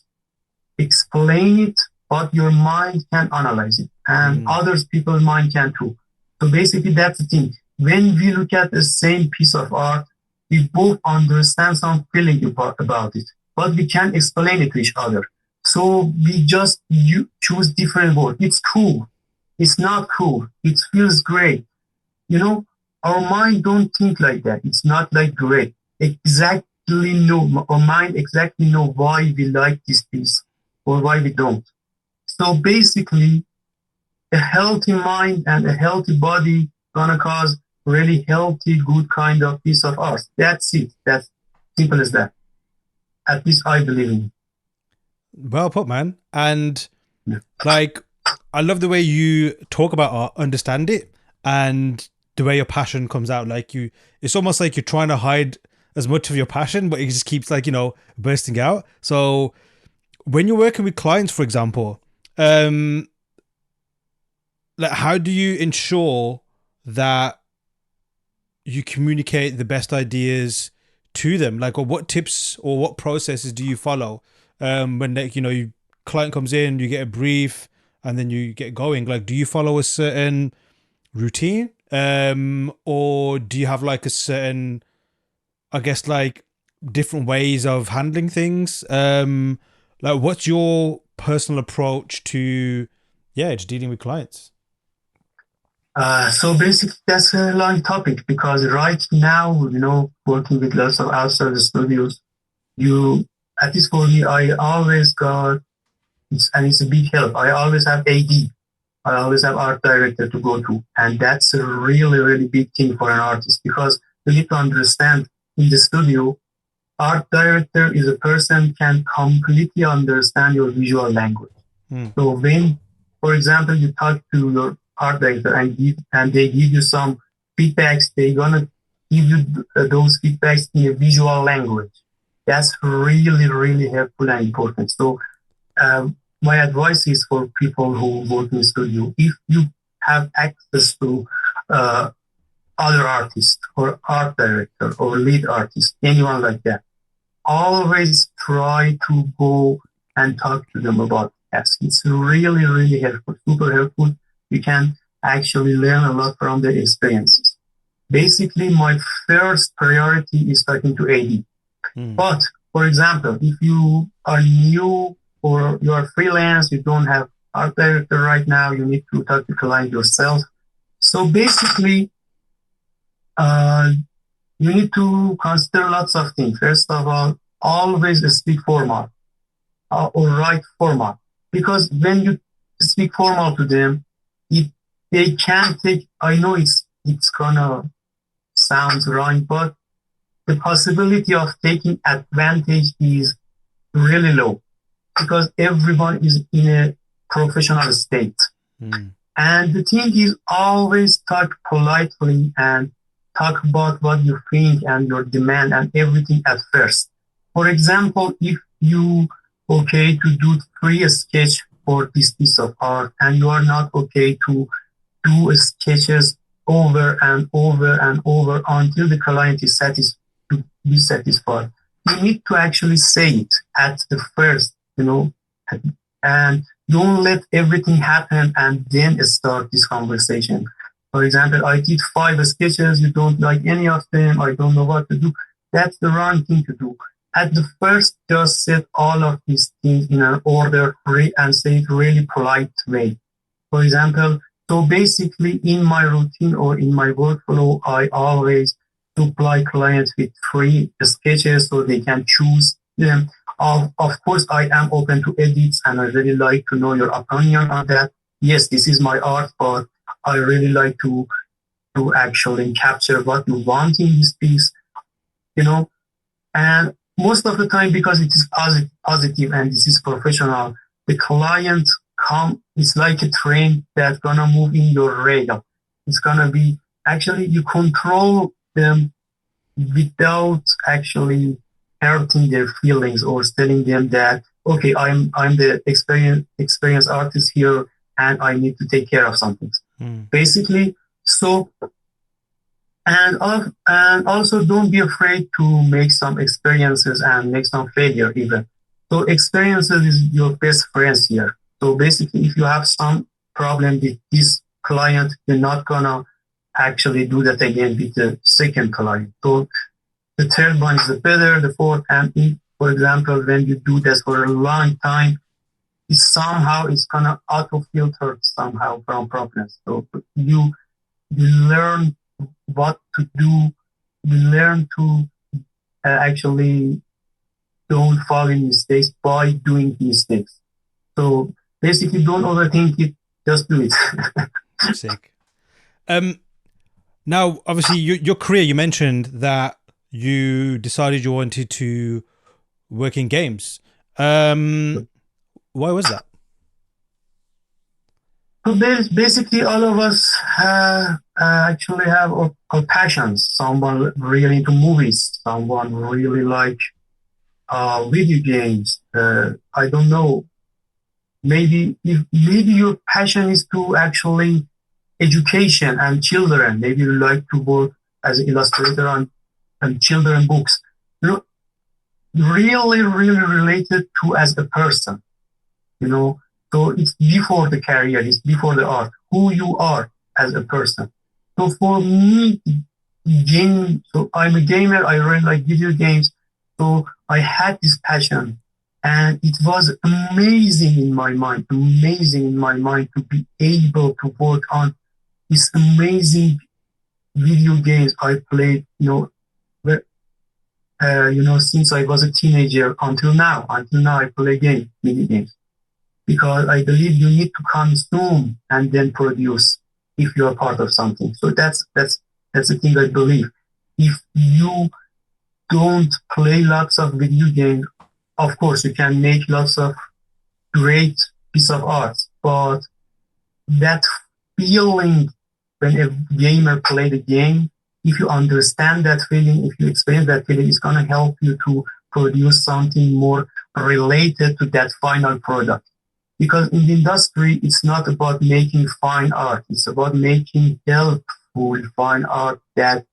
explain it, but your mind can analyze it, and others people's mind can too. So basically, that's the thing. When we look at the same piece of art, we both understand some feeling about it, but we can't explain it to each other. So we just choose different words. It's cool. It's not cool. It feels great. Our mind don't think like that. It's not like great. Our mind exactly know why we like this piece or why we don't. So basically, a healthy mind and a healthy body gonna cause really healthy, good kind of piece of art. That's it. That's simple as that. At least I believe in it. Well put, man. And Yeah. like, I love the way you talk about art, understand it, and the way your passion comes out. Like it's almost like you're trying to hide as much of your passion, but it just keeps bursting out. So when you're working with clients, for example, like how do you ensure that you communicate the best ideas to them? Like, or what tips or what processes do you follow when you client comes in, you get a brief, and then you get going? Like, do you follow a certain routine, or do you have like a certain, I guess, like different ways of handling things? Like, what's your personal approach to just dealing with clients? So basically, that's a long topic because right now, working with lots of outside studios, at least for me, I always and it's a big help. I always have AD. I always have art director to go to. And that's a really, really big thing for an artist because you need to understand in the studio, art director is a person can completely understand your visual language. So when, for example, you talk to your art director and they give you some feedbacks, they're gonna give you those feedbacks in a visual language. That's really, really helpful and important. So my advice is for people who work in the studio, if you have access to other artists or art director or lead artist, anyone like that, always try to go and talk to them about tasks. It's really, really helpful, super helpful. You can actually learn a lot from their experiences. Basically, my first priority is talking to AD. But, for example, if you are new or you are freelance, you don't have art director right now, you need to talk to client yourself. So basically, you need to consider lots of things. First of all, always speak formal or write formal. Because when you speak formal to them, it they can take. I know it's gonna sound wrong, but the possibility of taking advantage is really low because everyone is in a professional state. Mm. And the thing is always talk politely and talk about what you think and your demand and everything at first. For example, if you okay to do three sketch for this piece of art and you are not okay to do sketches over and over and over until the client is to be satisfied. You need to actually say it at the first, and don't let everything happen and then start this conversation. For example, I did 5 sketches, you don't like any of them, I don't know what to do. That's the wrong thing to do. At the first, just set all of these things in an order and say it really polite way. For example, so basically in my routine or in my workflow, I always supply clients with 3 sketches so they can choose them. Of course, I am open to edits and I really like to know your opinion on that. Yes, this is my art, but I really like to actually capture what you want in this piece, and most of the time because it is positive and this is professional, the client it's like a train that's gonna move in your radar. It's gonna be actually you control them without actually hurting their feelings or telling them that okay, I'm the experienced artist here and I need to take care of something. Basically, so and also don't be afraid to make some experiences and make some failure even. So experiences is your best friends here. So basically, if you have some problem with this client, you're not gonna actually do that again with the second client. So the third one is the better, the fourth, and if, for example, when you do this for a long time, it's gonna auto filter somehow from problems. So you learn what to do, you learn to actually don't fall in mistakes by doing mistakes. So basically, don't overthink it, just do it. Sick. Now, obviously, your career, you mentioned that you decided you wanted to work in games. Why was that? So basically, all of us actually have our passions. Someone really into movies, someone really like video games. I don't know. Maybe your passion is to actually education and children. Maybe you like to work as an illustrator on children books. Really, really related to as a person. So it's before the career, it's before the art, who you are as a person. So for me, so I'm a gamer, I really like video games. So I had this passion and it was amazing in my mind to be able to work on these amazing video games I played, since I was a teenager until now. Until now, I play video games. Because I believe you need to consume and then produce if you are part of something. So that's the thing I believe. If you don't play lots of video games, of course you can make lots of great piece of art, but that feeling when a gamer play the game, if you understand that feeling, if you experience that feeling, it's gonna help you to produce something more related to that final product. Because in the industry, it's not about making fine art. It's about making helpful fine art that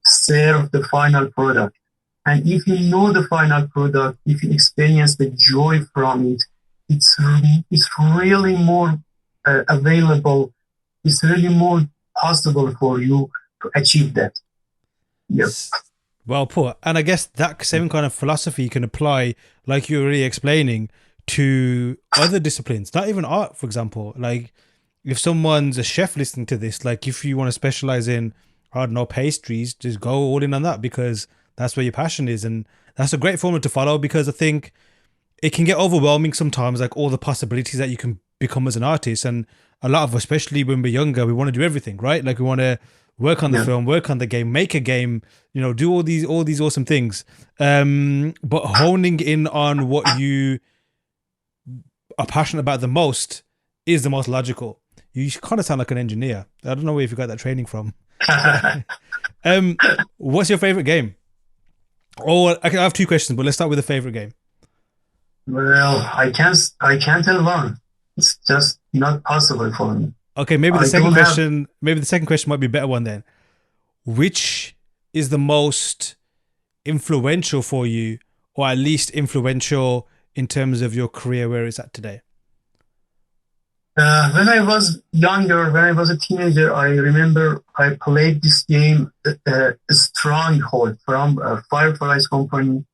serve the final product. And if you know the final product, if you experience the joy from it, it's really more available. It's really more possible for you to achieve that. Yes. Well put. And I guess that same kind of philosophy you can apply, like you were really explaining, to other disciplines, not even art, for example. Like if someone's a chef listening to this, like if you want to specialize in, I don't know, pastries, just go all in on that because that's where your passion is. And That's a great formula to follow because I think it can get overwhelming sometimes, like all the possibilities that you can become as an artist. And a lot of, especially when we're younger, we want to do everything, right? Like we want to work on the Yeah. film, work on the game, make a game, do all these awesome things. But honing in on what you are passionate about the most is the most logical. You kind of sound like an engineer. I don't know where you got that training from. What's your favorite game? Or I have two questions, but let's start with the favorite game. Well, I can't tell one. It's just not possible for me. Okay, maybe the I second don't have. question, maybe the second question might be a better one then. Which is the most influential for you, or at least influential in terms of your career where it's at today? When I was younger, when I was a teenager, I remember I played this game, Stronghold from Fireflies Company.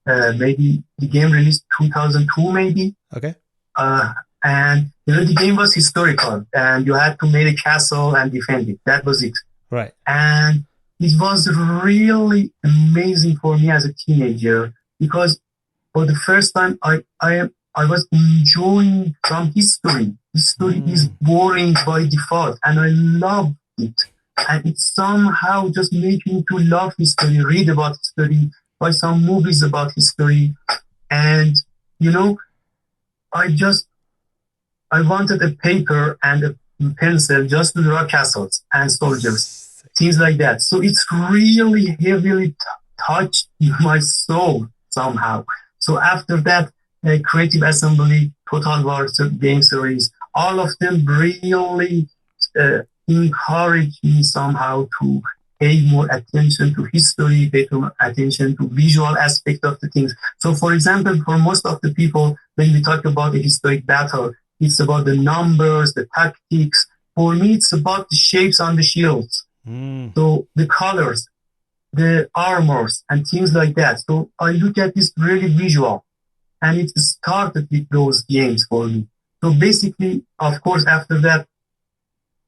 Maybe the game released 2002, maybe. Okay. And the game was historical, and you had to make a castle and defend it. That was it. Right. And it was really amazing for me as a teenager because for the first time I was enjoying some history. History is boring by default, and I loved it. And it somehow just made me to love history, read about history, watch some movies about history, and you know, I just I wanted a paper and a pencil just to draw castles and soldiers, things like that. So it's really heavily touched my soul somehow. So after that, Creative Assembly, Total War game series, all of them really encouraged me somehow to pay more attention to history, pay more attention to visual aspect of the things. So for example, for most of the people, when we talk about a historic battle, it's about the numbers, the tactics. For me, it's about the shapes on the shields. So the colors, the armors, and things like that. So I look at this really visual. And it started with those games for me. So basically, of course, after that,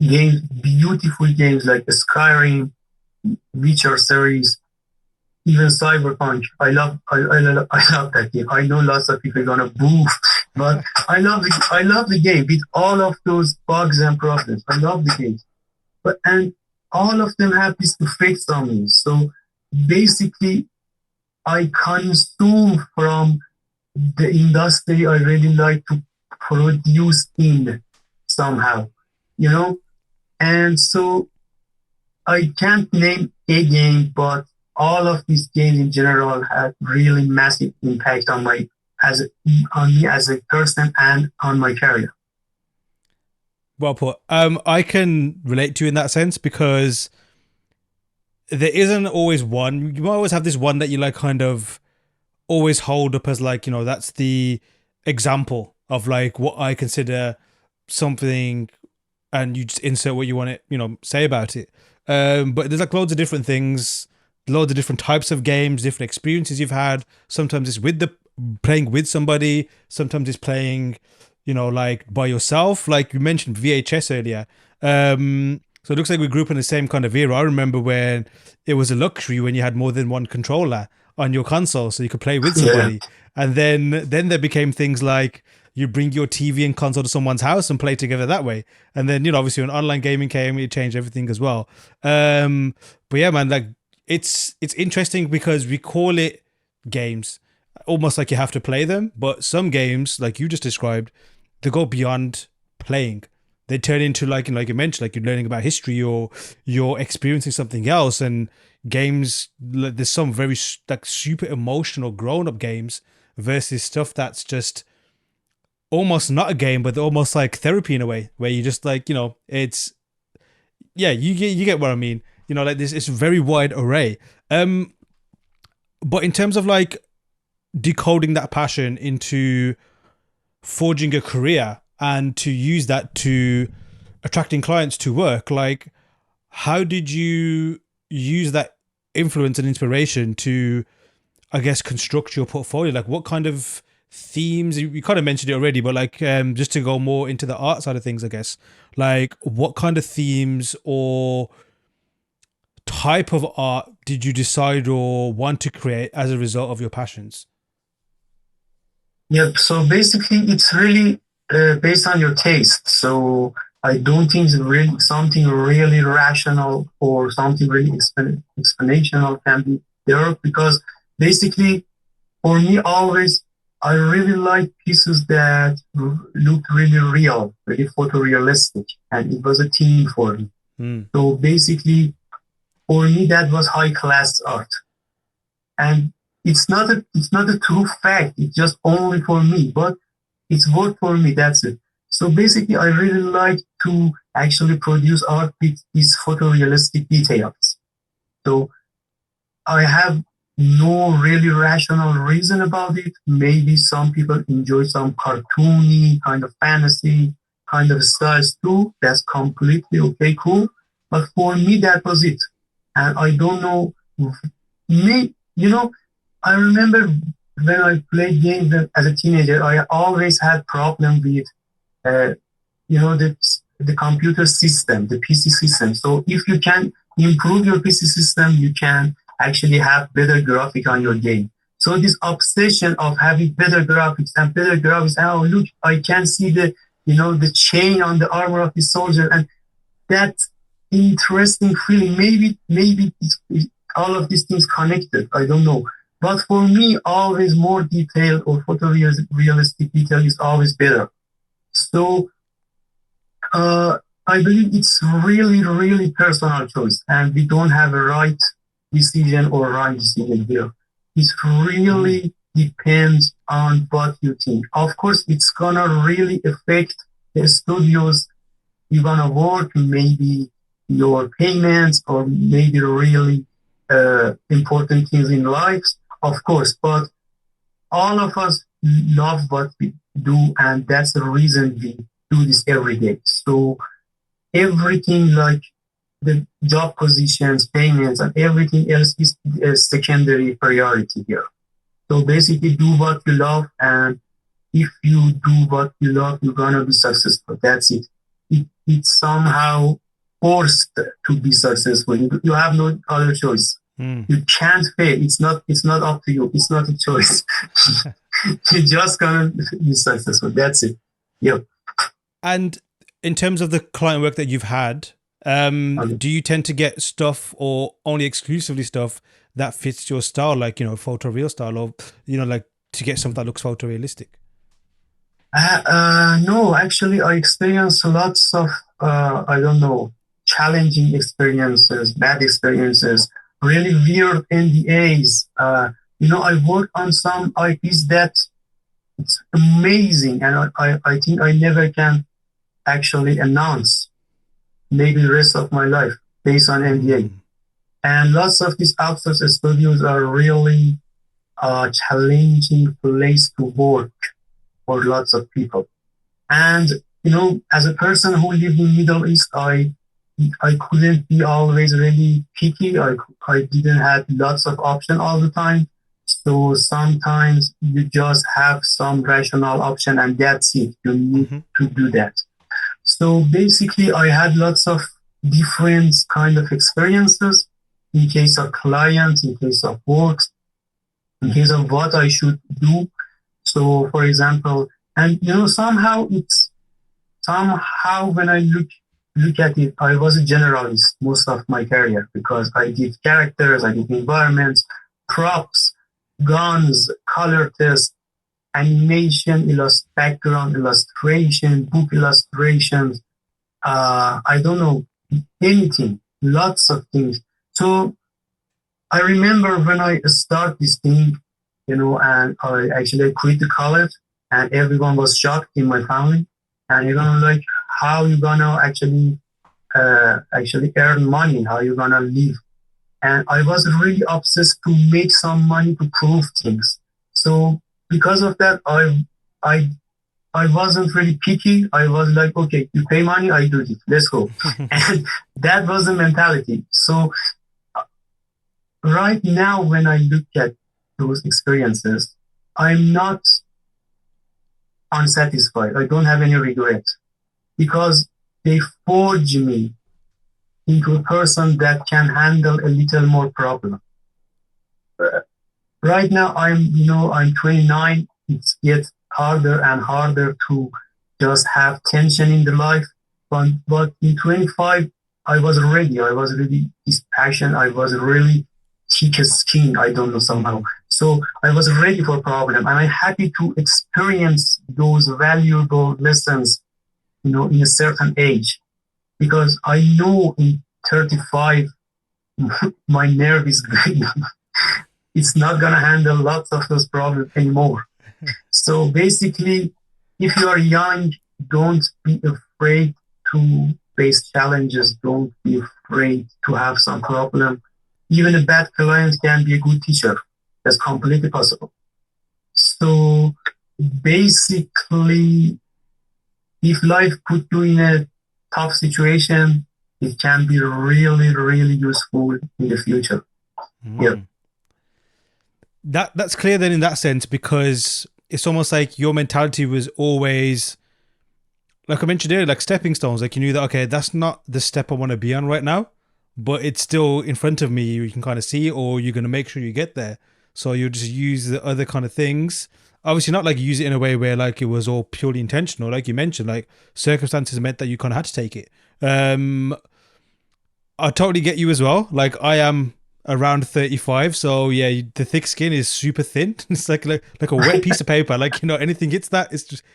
games, beautiful games like the Skyrim, Witcher series, even Cyberpunk. I love that game. I know lots of people are gonna boo, but I love the game with all of those bugs and problems. I love the game, and all of them have this effect on me. So basically, I consume from the industry I really like to produce in somehow, and so I can't name a game, but all of these games in general had really massive impact on me as a person and on my career. Well put. I can relate to you in that sense because there isn't always one. You might always have this one that you like kind of always hold up as like, that's the example of like what I consider something, and you just insert what you want to, say about it. But there's like loads of different things, loads of different types of games, different experiences you've had. Sometimes it's playing with somebody. Sometimes it's playing, like by yourself. Like you mentioned VHS earlier. So it looks like we grew up in the same kind of era. I remember when it was a luxury when you had more than one controller on your console, so you could play with somebody. Yeah. And then there became things like you bring your TV and console to someone's house and play together that way. And then, obviously when online gaming came, it changed everything as well. But yeah, man, like it's interesting because we call it games, almost like you have to play them. But some games, like you just described, they go beyond playing. They turn into like you mentioned, like you're learning about history or you're experiencing something else. And games, there's some very like super emotional grown-up games versus stuff that's just almost not a game, but almost like therapy in a way, where you just like, it's, yeah, you get what I mean. Like this, it's a very wide array. But in terms of like decoding that passion into forging a career and to use that to attracting clients to work, like how did you use that influence and inspiration to, I guess, construct your portfolio? Like what kind of themes, you kind of mentioned it already, but like just to go more into the art side of things, I guess, like what kind of themes or type of art did you decide or want to create as a result of your passions? Yeah, so basically it's really based on your taste. So I don't think it's really something really rational or something really explanational can be there, because basically for me always I really like pieces that look really real, really photorealistic, and it was a theme for me. Mm. So basically for me that was high class art. And it's not a true fact. It's just only for me, but it's work for me. That's it. So basically, I really like to actually produce art with these photorealistic details. So I have no really rational reason about it. Maybe some people enjoy some cartoony kind of fantasy kind of styles too. That's completely okay, cool. But for me, that was it. And I don't know, me, I remember when I played games as a teenager, I always had problem with, uh, the computer system, the PC system. So if you can improve your PC system, you can actually have better graphic on your game. So this obsession of having better graphics, oh look, I can see the chain on the armor of the soldier, and that interesting feeling. Maybe all of these things connected. I don't know. But for me, always more detailed or photorealistic detail is always better. So I believe it's really, really personal choice, and we don't have a right decision or wrong decision here. It Mm. really depends on what you think. Of course, it's gonna really affect the studios you wanna work, maybe your payments, or maybe really important things in life, of course. But all of us love what we do, and that's the reason we do this every day. So everything like the job positions, payments, and everything else is a secondary priority here. So basically, do what you love, and if you do what you love, you're gonna be successful. That's it. It's somehow forced to be successful. You have no other choice. Mm. You can't fail. It's not up to you. It's not a choice. You're just gonna be successful. That's it. Yep. And in terms of the client work that you've had, Okay. do you tend to get stuff or only exclusively stuff that fits your style, like, photo real style, or, like to get something that looks photorealistic? No, actually, I experienced lots of, I don't know, challenging experiences, bad experiences, really weird NDAs. I worked on some IPs that it's amazing, and I think I never can actually announce, maybe the rest of my life based on NDA. Mm. And lots of these outsourced studios are really a challenging place to work for lots of people. And as a person who lived in Middle East, I couldn't be always really picky. I didn't have lots of option all the time. So sometimes you just have some rational option, and that's it. You need Hmm. to do that. So basically, I had lots of different kind of experiences in case of clients, in case of works, in case of what I should do. So, for example, and somehow when I look at it, I was a generalist most of my career, because I did characters, I did environments, props, guns, color test, animation, background illustration, book illustrations. I don't know, anything, lots of things. So I remember when I start this thing, and I actually quit the college, and everyone was shocked in my family, and everyone like, how you gonna actually earn money? How you gonna live? And I was really obsessed to make some money to prove things. So because of that, I I wasn't really picky. I was like, okay, you pay money, I do it. Let's go. And that was the mentality. So right now, when I look at those experiences, I'm not unsatisfied. I don't have any regret, because they forge me into a person that can handle a little more problem. Right now, I'm 29. It gets harder and harder to just have tension in the life. But in 25, I was ready. I was really this passion. I was really thick as skin. I don't know somehow. So I was ready for problem, and I'm happy to experience those valuable lessons, in a certain age, because I know in 35 my nerve is it's not gonna handle lots of those problems anymore. So basically, if you are young, don't be afraid to face challenges. Don't be afraid to have some problem. Even a bad client can be a good teacher. That's completely possible. So basically, if life put you in a tough situation, it can be really, really useful in the future. Yeah. That's clear then in that sense, because it's almost like your mentality was always, like I mentioned earlier, like stepping stones. Like you knew that, okay, that's not the step I want to be on right now, but it's still in front of me. You can kind of see, or you're going to make sure you get there. So you just use the other kind of things. Obviously not like use it in a way where like it was all purely intentional. Like you mentioned, like circumstances meant that you kind of had to take it. I totally get you as well. Like I am around 35, so yeah, the thick skin is super thin. It's like a wet piece of paper. Like anything hits that,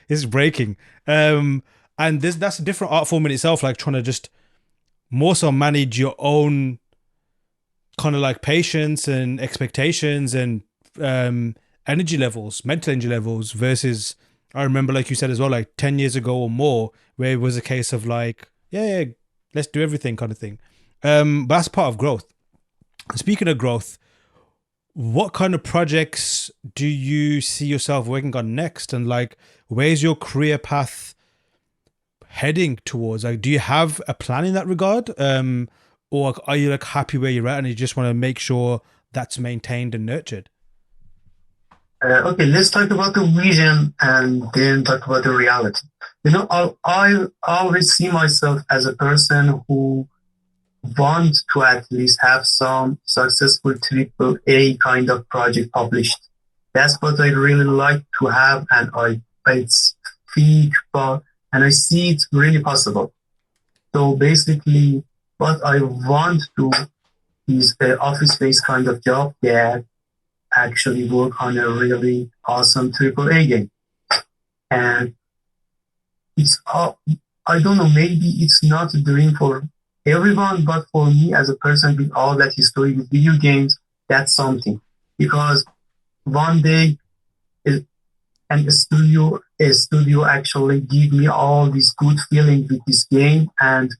it's breaking. And that's a different art form in itself. Like trying to just more so manage your own kind of like patience and expectations and energy levels, mental energy levels versus. I remember, like you said as well, like 10 years ago or more, where it was a case of like, yeah, let's do everything kind of thing. But that's part of growth. Speaking of growth, what kind of projects do you see yourself working on next? And like, where's your career path heading towards? Like, do you have a plan in that regard? Or are you like happy where you're at and you just want to make sure that's maintained and nurtured? Okay, let's talk about the vision and then talk about the reality. I always see myself as a person who want to at least have some successful triple A kind of project published. That's what I really like to have, and I think about, and I see it really possible. So basically, what I want to is an office-based kind of job that actually work on a really awesome triple A game. And it's I don't know, maybe it's not a dream for everyone, but for me as a person with all that history with video games, that's something. Because one day and a studio actually give me all this good feeling with this game, and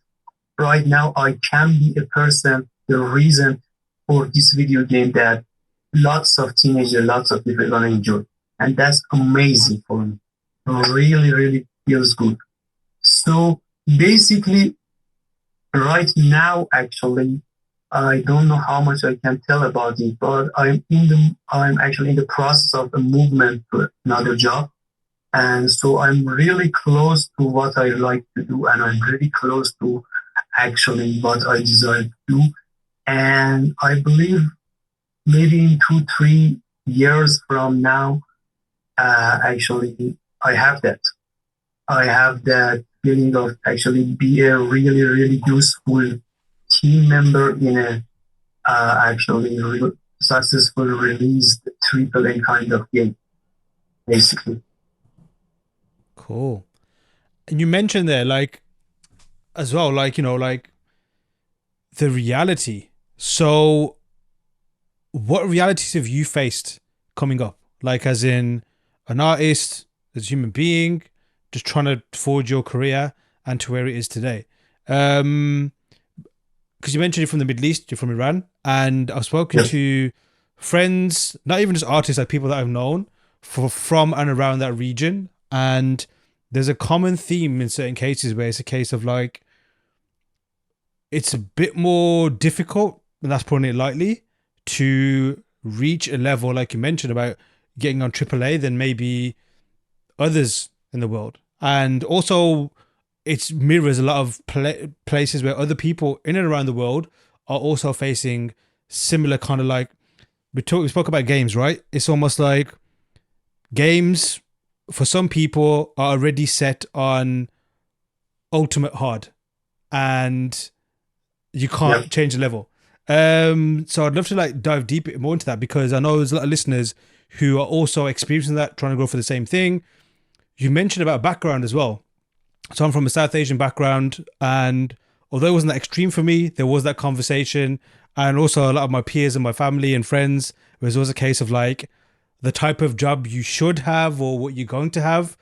right now I can be a person, the reason for this video game that lots of teenagers, lots of people are gonna enjoy. And that's amazing for me. Really, really feels good. So basically, right now, actually, I don't know how much I can tell about it, but I'm actually in the process of a movement to another job. And so I'm really close to what I like to do, and I'm really close to actually what I desire to do. And I believe maybe in 2, 3 years from now, actually, I have that. I have that feeling of actually be a really, really useful team member in a actually successful released triple A kind of game, basically. Cool. And you mentioned there, like, as well, like, like the reality. So, what realities have you faced coming up? Like, as in an artist, as a human being, just trying to forge your career and to where it is today. Because you mentioned you're from the Middle East, you're from Iran, and I've spoken Yes. to friends, not even just artists, like people that I've known from and around that region, and there's a common theme in certain cases where it's a case of like it's a bit more difficult, and that's putting it lightly, to reach a level like you mentioned about getting on AAA than maybe others in the world. And also it mirrors a lot of places where other people in and around the world are also facing similar kind of like we spoke about games, right? It's almost like games for some people are already set on ultimate hard, and you Yep. can't change the level. So I'd love to like dive deep more into that, because I know there's a lot of listeners who are also experiencing that, trying to go for the same thing. You mentioned about background as well. So I'm from a South Asian background, and although it wasn't that extreme for me, there was that conversation, and also a lot of my peers and my family and friends. It was always a case of like the type of job you should have or what you're going to have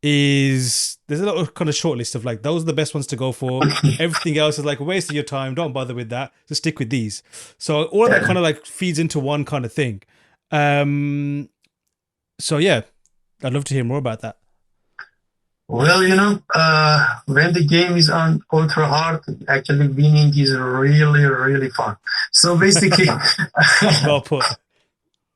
is there's a lot of kind of short list of like those are the best ones to go for. Everything else is like a waste of your time. Don't bother with that. Just stick with these. So all of that Yeah. kind of like feeds into one kind of thing. Um. So yeah, I'd love to hear more about that. Well, when the game is on ultra hard, actually winning is really, really fun. So basically, Well put.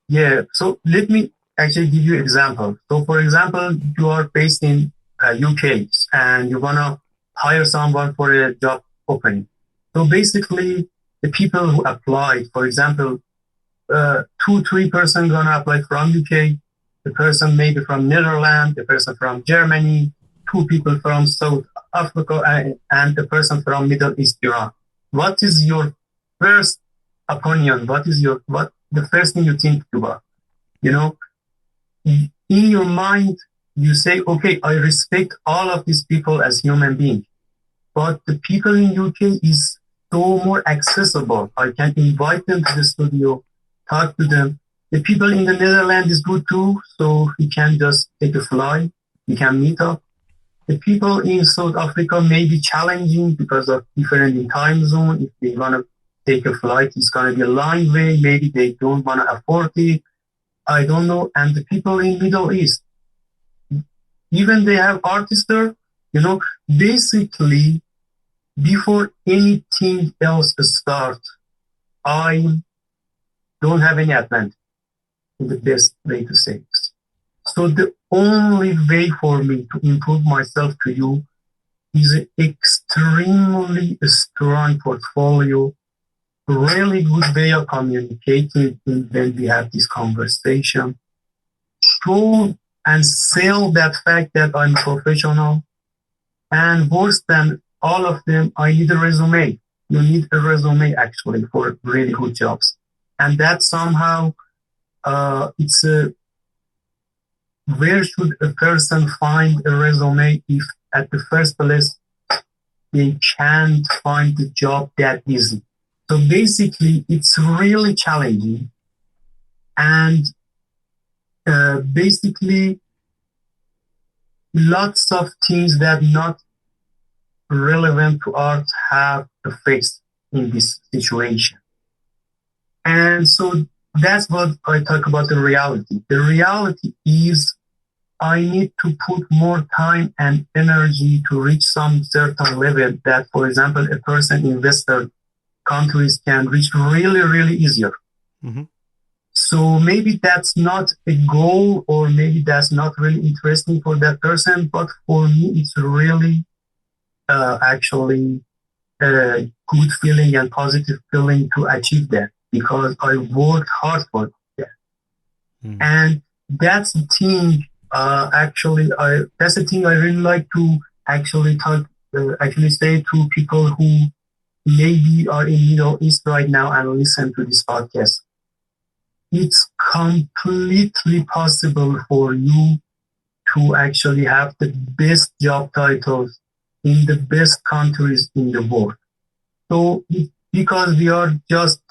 yeah. So let me actually give you example. So for example, you are based in UK and you wanna hire someone for a job opening. So basically, the people who apply, for example, 2, 3 person gonna apply from UK, the person maybe from Netherlands, the person from Germany, 2 people from South Africa, and the person from Middle East Iran. What is your first opinion? What the first thing you think about? You know, in your mind, you say, okay, I respect all of these people as human beings, but the people in UK is so more accessible. I can invite them to the studio, talk to them. The people in the Netherlands is good too, so we can just take a flight, we can meet up. The people in South Africa may be challenging because of different in time zone. If they want to take a flight, it's going to be a long way. Maybe they don't want to afford it. I don't know. And the people in Middle East, even they have artists there, you know, basically before anything else starts, I don't have any advantage in the best way to say this. So the only way for me to improve myself to you is an extremely strong portfolio, really good way of communicating when we have this conversation. Show and sell that fact that I'm professional. And worse than all of them, I need a resume. You need a resume actually for really good jobs. And that somehow, it's a, where should a person find a resume if at the first place they can't find the job that easy? So basically, it's really challenging. And basically, lots of things that not relevant to art have a face in this situation. And so that's what I talk about the reality. The reality is I need to put more time and energy to reach some certain level that, for example, a person in Western countries can reach really, really easier. Mm-hmm. So maybe that's not a goal, or maybe that's not really interesting for that person. But for me, it's really actually a good feeling and positive feeling to achieve that because I worked hard for that. Mm. And that's the thing. That's the thing I really like to actually talk, actually say to people who maybe are in Middle East right now and listen to this podcast. It's completely possible for you to actually have the best job titles in the best countries in the world. So because we are just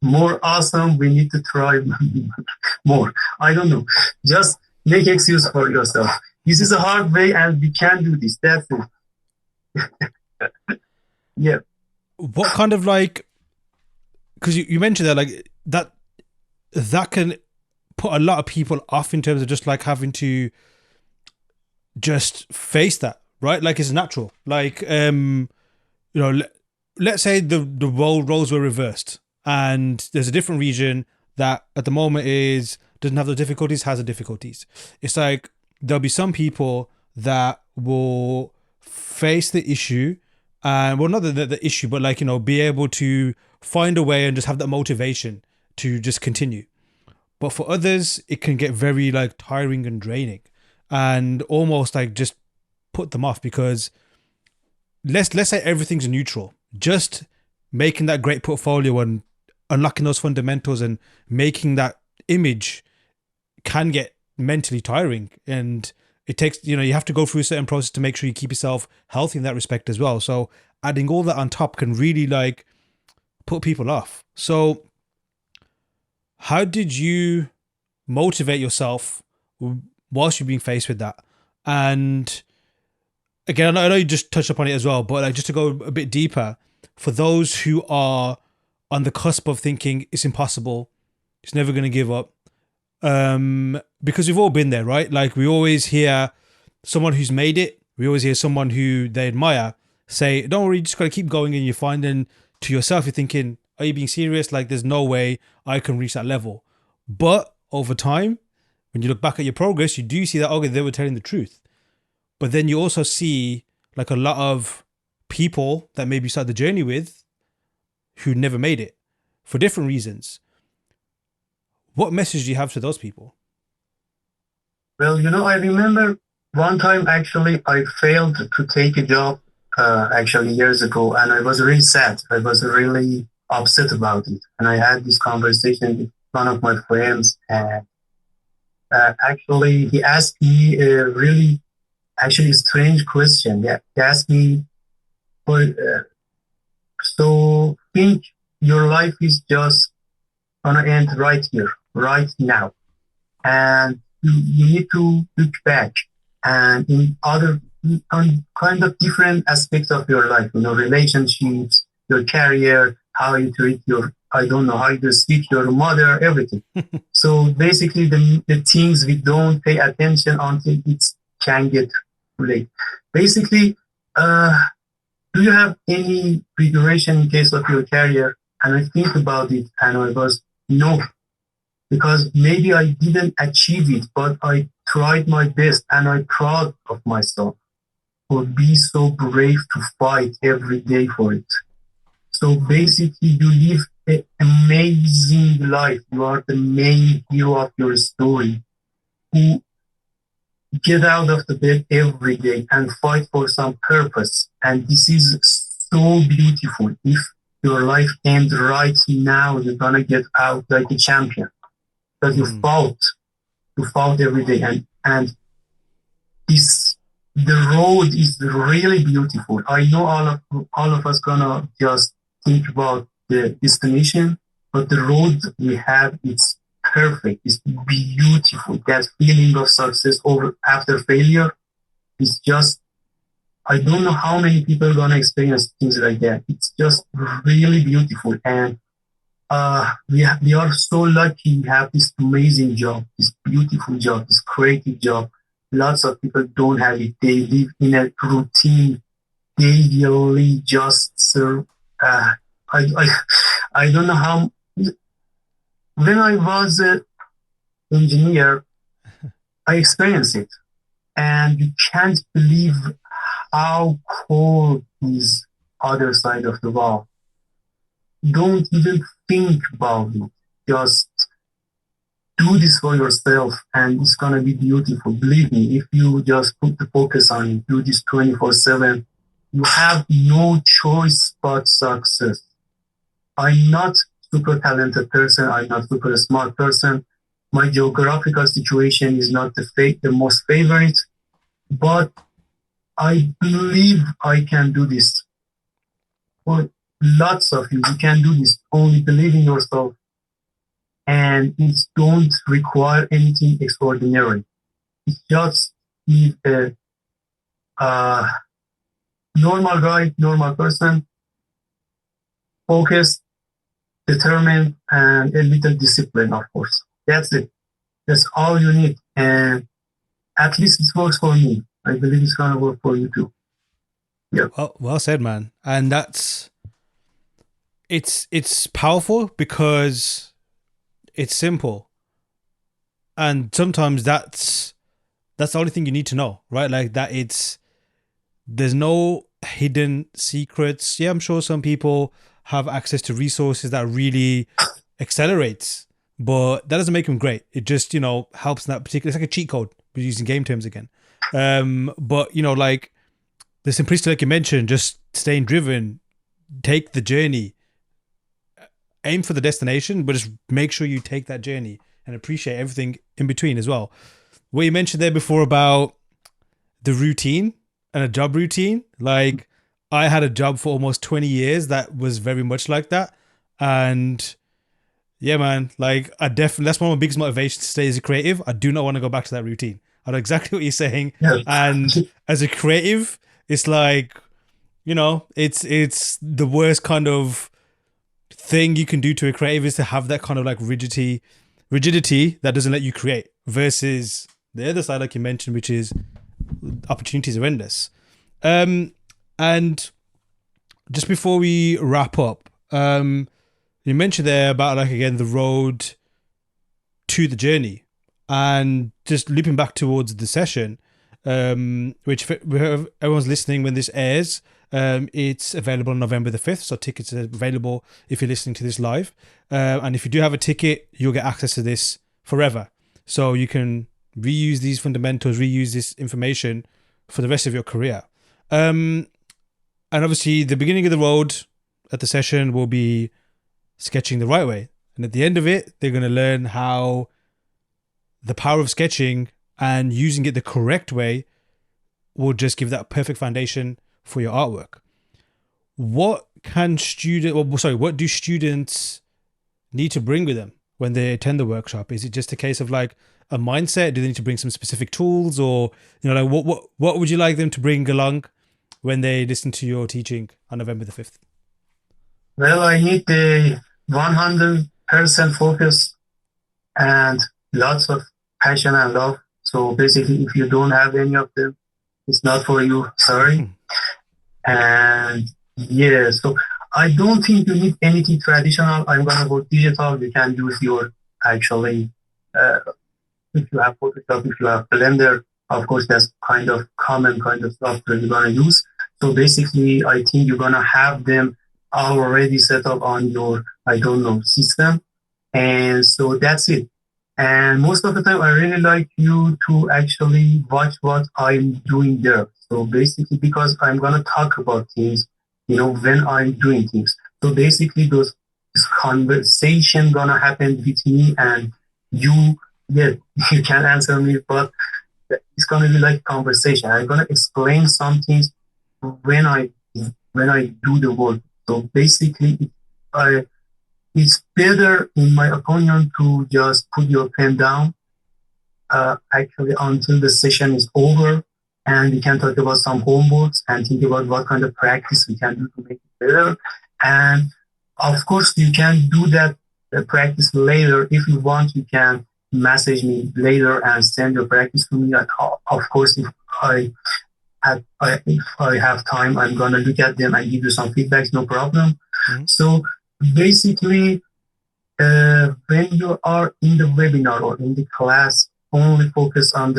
more awesome, we need to try more. I don't know. Just make excuse for yourself. This is a hard way and we can do this. That's it. Yeah. What kind of like, because you mentioned that like that can put a lot of people off in terms of just like having to just face that, right? Like it's natural. Like let's say the roles were reversed and there's a different region that at the moment is doesn't have the difficulties, has the difficulties. It's like there'll be some people that will face the issue, and well, not the issue, but like, be able to find a way and just have that motivation to just continue. But for others, it can get very like tiring and draining, and almost like just put them off because let's say everything's neutral. Just making that great portfolio and unlocking those fundamentals and making that image can get mentally tiring, and it takes, you have to go through a certain process to make sure you keep yourself healthy in that respect as well. So adding all that on top can really like put people off. So how did you motivate yourself whilst you're being faced with that? And again, I know you just touched upon it as well, but like just to go a bit deeper, for those who are on the cusp of thinking it's impossible, it's never going to give up, because we've all been there, right? Like we always hear someone who's made it, we always hear someone who they admire say, don't worry, you just got to keep going, and you find, and to yourself, you're thinking, are you being serious? Like there's no way I can reach that level. But over time, when you look back at your progress, you do see that, okay, they were telling the truth. But then you also see like a lot of people that maybe started the journey with who never made it for different reasons. What message do you have to those people? Well, I remember one time actually I failed to take a job actually years ago, and I was really sad. I was really upset about it. And I had this conversation with one of my friends, and actually he asked me a really actually strange question. Yeah, he asked me, well, so think your life is just gonna end right here, right now, and you need to look back and in other on kind of different aspects of your life, relationships, your career, how you treat your, I don't know, how you speak your mother, everything. So basically the things we don't pay attention until it can get too late. Basically, do you have any regression in case of your career? And I think about it, and I was, no, because maybe I didn't achieve it, but I tried my best, and I'm proud of myself for being so brave to fight every day for it. So basically, you live an amazing life. You are the main hero of your story, who get out of the bed every day and fight for some purpose. And this is so beautiful. If your life ends right now, you're gonna get out like a champion because you fought every day, and this the road is really beautiful. I know all of us gonna just think about the destination, but the road we have, it's perfect. It's beautiful. That feeling of success over after failure is just, I don't know how many people are gonna experience things like that. It's just really beautiful, and we are so lucky we have this amazing job, this beautiful job, this creative job. Lots of people don't have it. They live in a routine, daily just serve. I I don't know how. When I was an engineer, I experienced it, and you can't believe how cold is other side of the wall. Don't even think about it. Just do this for yourself, and it's gonna be beautiful. Believe me, if you just put the focus on it, do this 24/7, you have no choice but success. I'm not super talented person. I'm not super smart person. My geographical situation is not the most favorite, but I believe I can do this. For lots of you can do this. Only believe in yourself, and it don't require anything extraordinary. It just need a normal guy, normal person, focused, determined, and a little discipline, of course. That's it. That's all you need. And at least it works for me. I believe it's gonna work for you too. Yeah. Well said, man. And it's powerful because it's simple, and sometimes that's the only thing you need to know, right? Like that, there's no hidden secrets. Yeah, I'm sure some people have access to resources that really accelerates, but that doesn't make them great. It just, helps in that particular, it's like a cheat code. We're using game terms again. But like the simplicity, like you mentioned, just staying driven, take the journey, aim for the destination, but just make sure you take that journey and appreciate everything in between as well. What you mentioned there before about the routine and a job routine, like I had a job for almost 20 years that was very much like that. And yeah, man, like I definitely, that's one of my biggest motivations to stay as a creative. I do not want to go back to that routine. I know exactly what you're saying. Yeah. And as a creative, it's like, it's the worst kind of thing you can do to a creative is to have that kind of like rigidity that doesn't let you create versus the other side, like you mentioned, which is opportunities are endless. And just before we wrap up, you mentioned there about like again the road to the journey, and just looping back towards the session, which everyone's listening when this airs. It's available on November the 5th, so tickets are available if you're listening to this live. And if you do have a ticket, you'll get access to this forever. So you can reuse these fundamentals, reuse this information for the rest of your career. And obviously, the beginning of the road at the session will be sketching the right way. And at the end of it, they're going to learn how the power of sketching and using it the correct way will just give that perfect foundation for your artwork. What do students need to bring with them when they attend the workshop? Is it just a case of like a mindset? Do they need to bring some specific tools, or like what would you like them to bring along when they listen to your teaching on November the 5th? Well, I need the 100% focus and lots of passion and love. So basically, if you don't have any of them, it's not for you. Sorry. And yeah, so I don't think you need anything traditional. I'm gonna go digital. You can use your actually, if you have Photoshop, if you have Blender, of course, that's kind of common kind of software you're gonna use. So basically, I think you're gonna have them already set up on your, I don't know, system. And so that's it. And most of the time, I really like you to actually watch what I'm doing there. So basically, because I'm gonna talk about things, when I'm doing things. So basically, this conversation gonna happen with me and you. Yeah, you can answer me, but it's gonna be like conversation. I'm gonna explain some things when I when I do the work. So basically, I it's better, in my opinion, to just put your pen down, actually, until the session is over, and we can talk about some homeworks and think about what kind of practice we can do to make it better. And of course, you can do that practice later. If you want, you can message me later and send your practice to me. Of course, if I have time, I'm gonna look at them and give you some feedbacks. No problem. Mm-hmm. So basically, when you are in the webinar or in the class, only focus on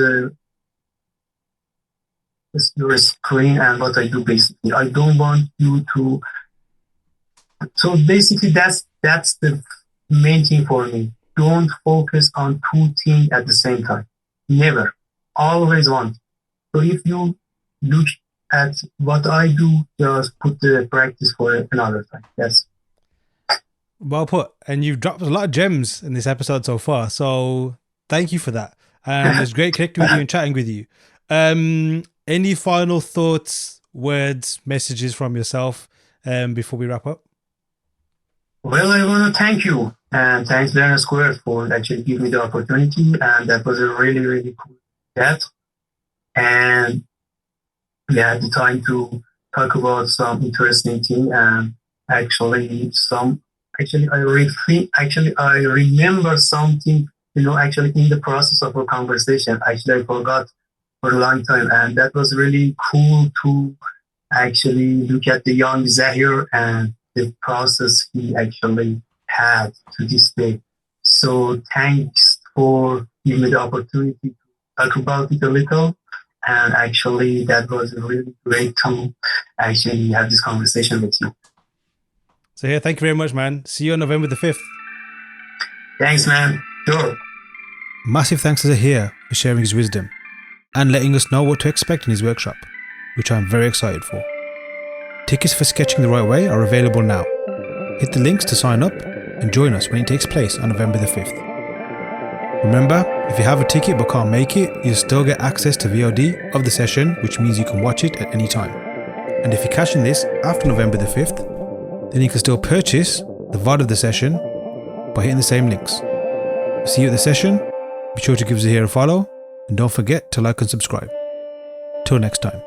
your screen and what I do. Basically, I don't want you to. So basically, that's the main thing for me. Don't focus on two things at the same time. Never. Always one. So if you look at what I do, just put the practice for another time. That's well put. And you've dropped a lot of gems in this episode so far. So thank you for that. And it's great connecting with you and chatting with you. Any final thoughts, words, messages from yourself before we wrap up? Well, I want to thank you, and thanks Learner Square for actually giving me the opportunity, and that was a really, really cool chat. And we had the time to talk about some interesting thing, and actually I remember something, actually in the process of a conversation. Actually, I forgot for a long time, and that was really cool to actually look at the young Zahir and the process he actually had to this day. So thanks for giving me the opportunity to talk about it a little. And actually, that was really great to actually have this conversation with you. So yeah, thank you very much, man. See you on November the 5th. Thanks, man. Sure. Massive thanks to Zahir for sharing his wisdom and letting us know what to expect in his workshop, which I'm very excited for. Tickets for Sketching the Right Way are available now. Hit the links to sign up and join us when it takes place on November the 5th. Remember, if you have a ticket but can't make it, you'll still get access to VOD of the session, which means you can watch it at any time. And if you're catching this after November the 5th, then you can still purchase the VOD of the session by hitting the same links. See you at the session. Be sure to give Zahir a follow and don't forget to like and subscribe. Till next time.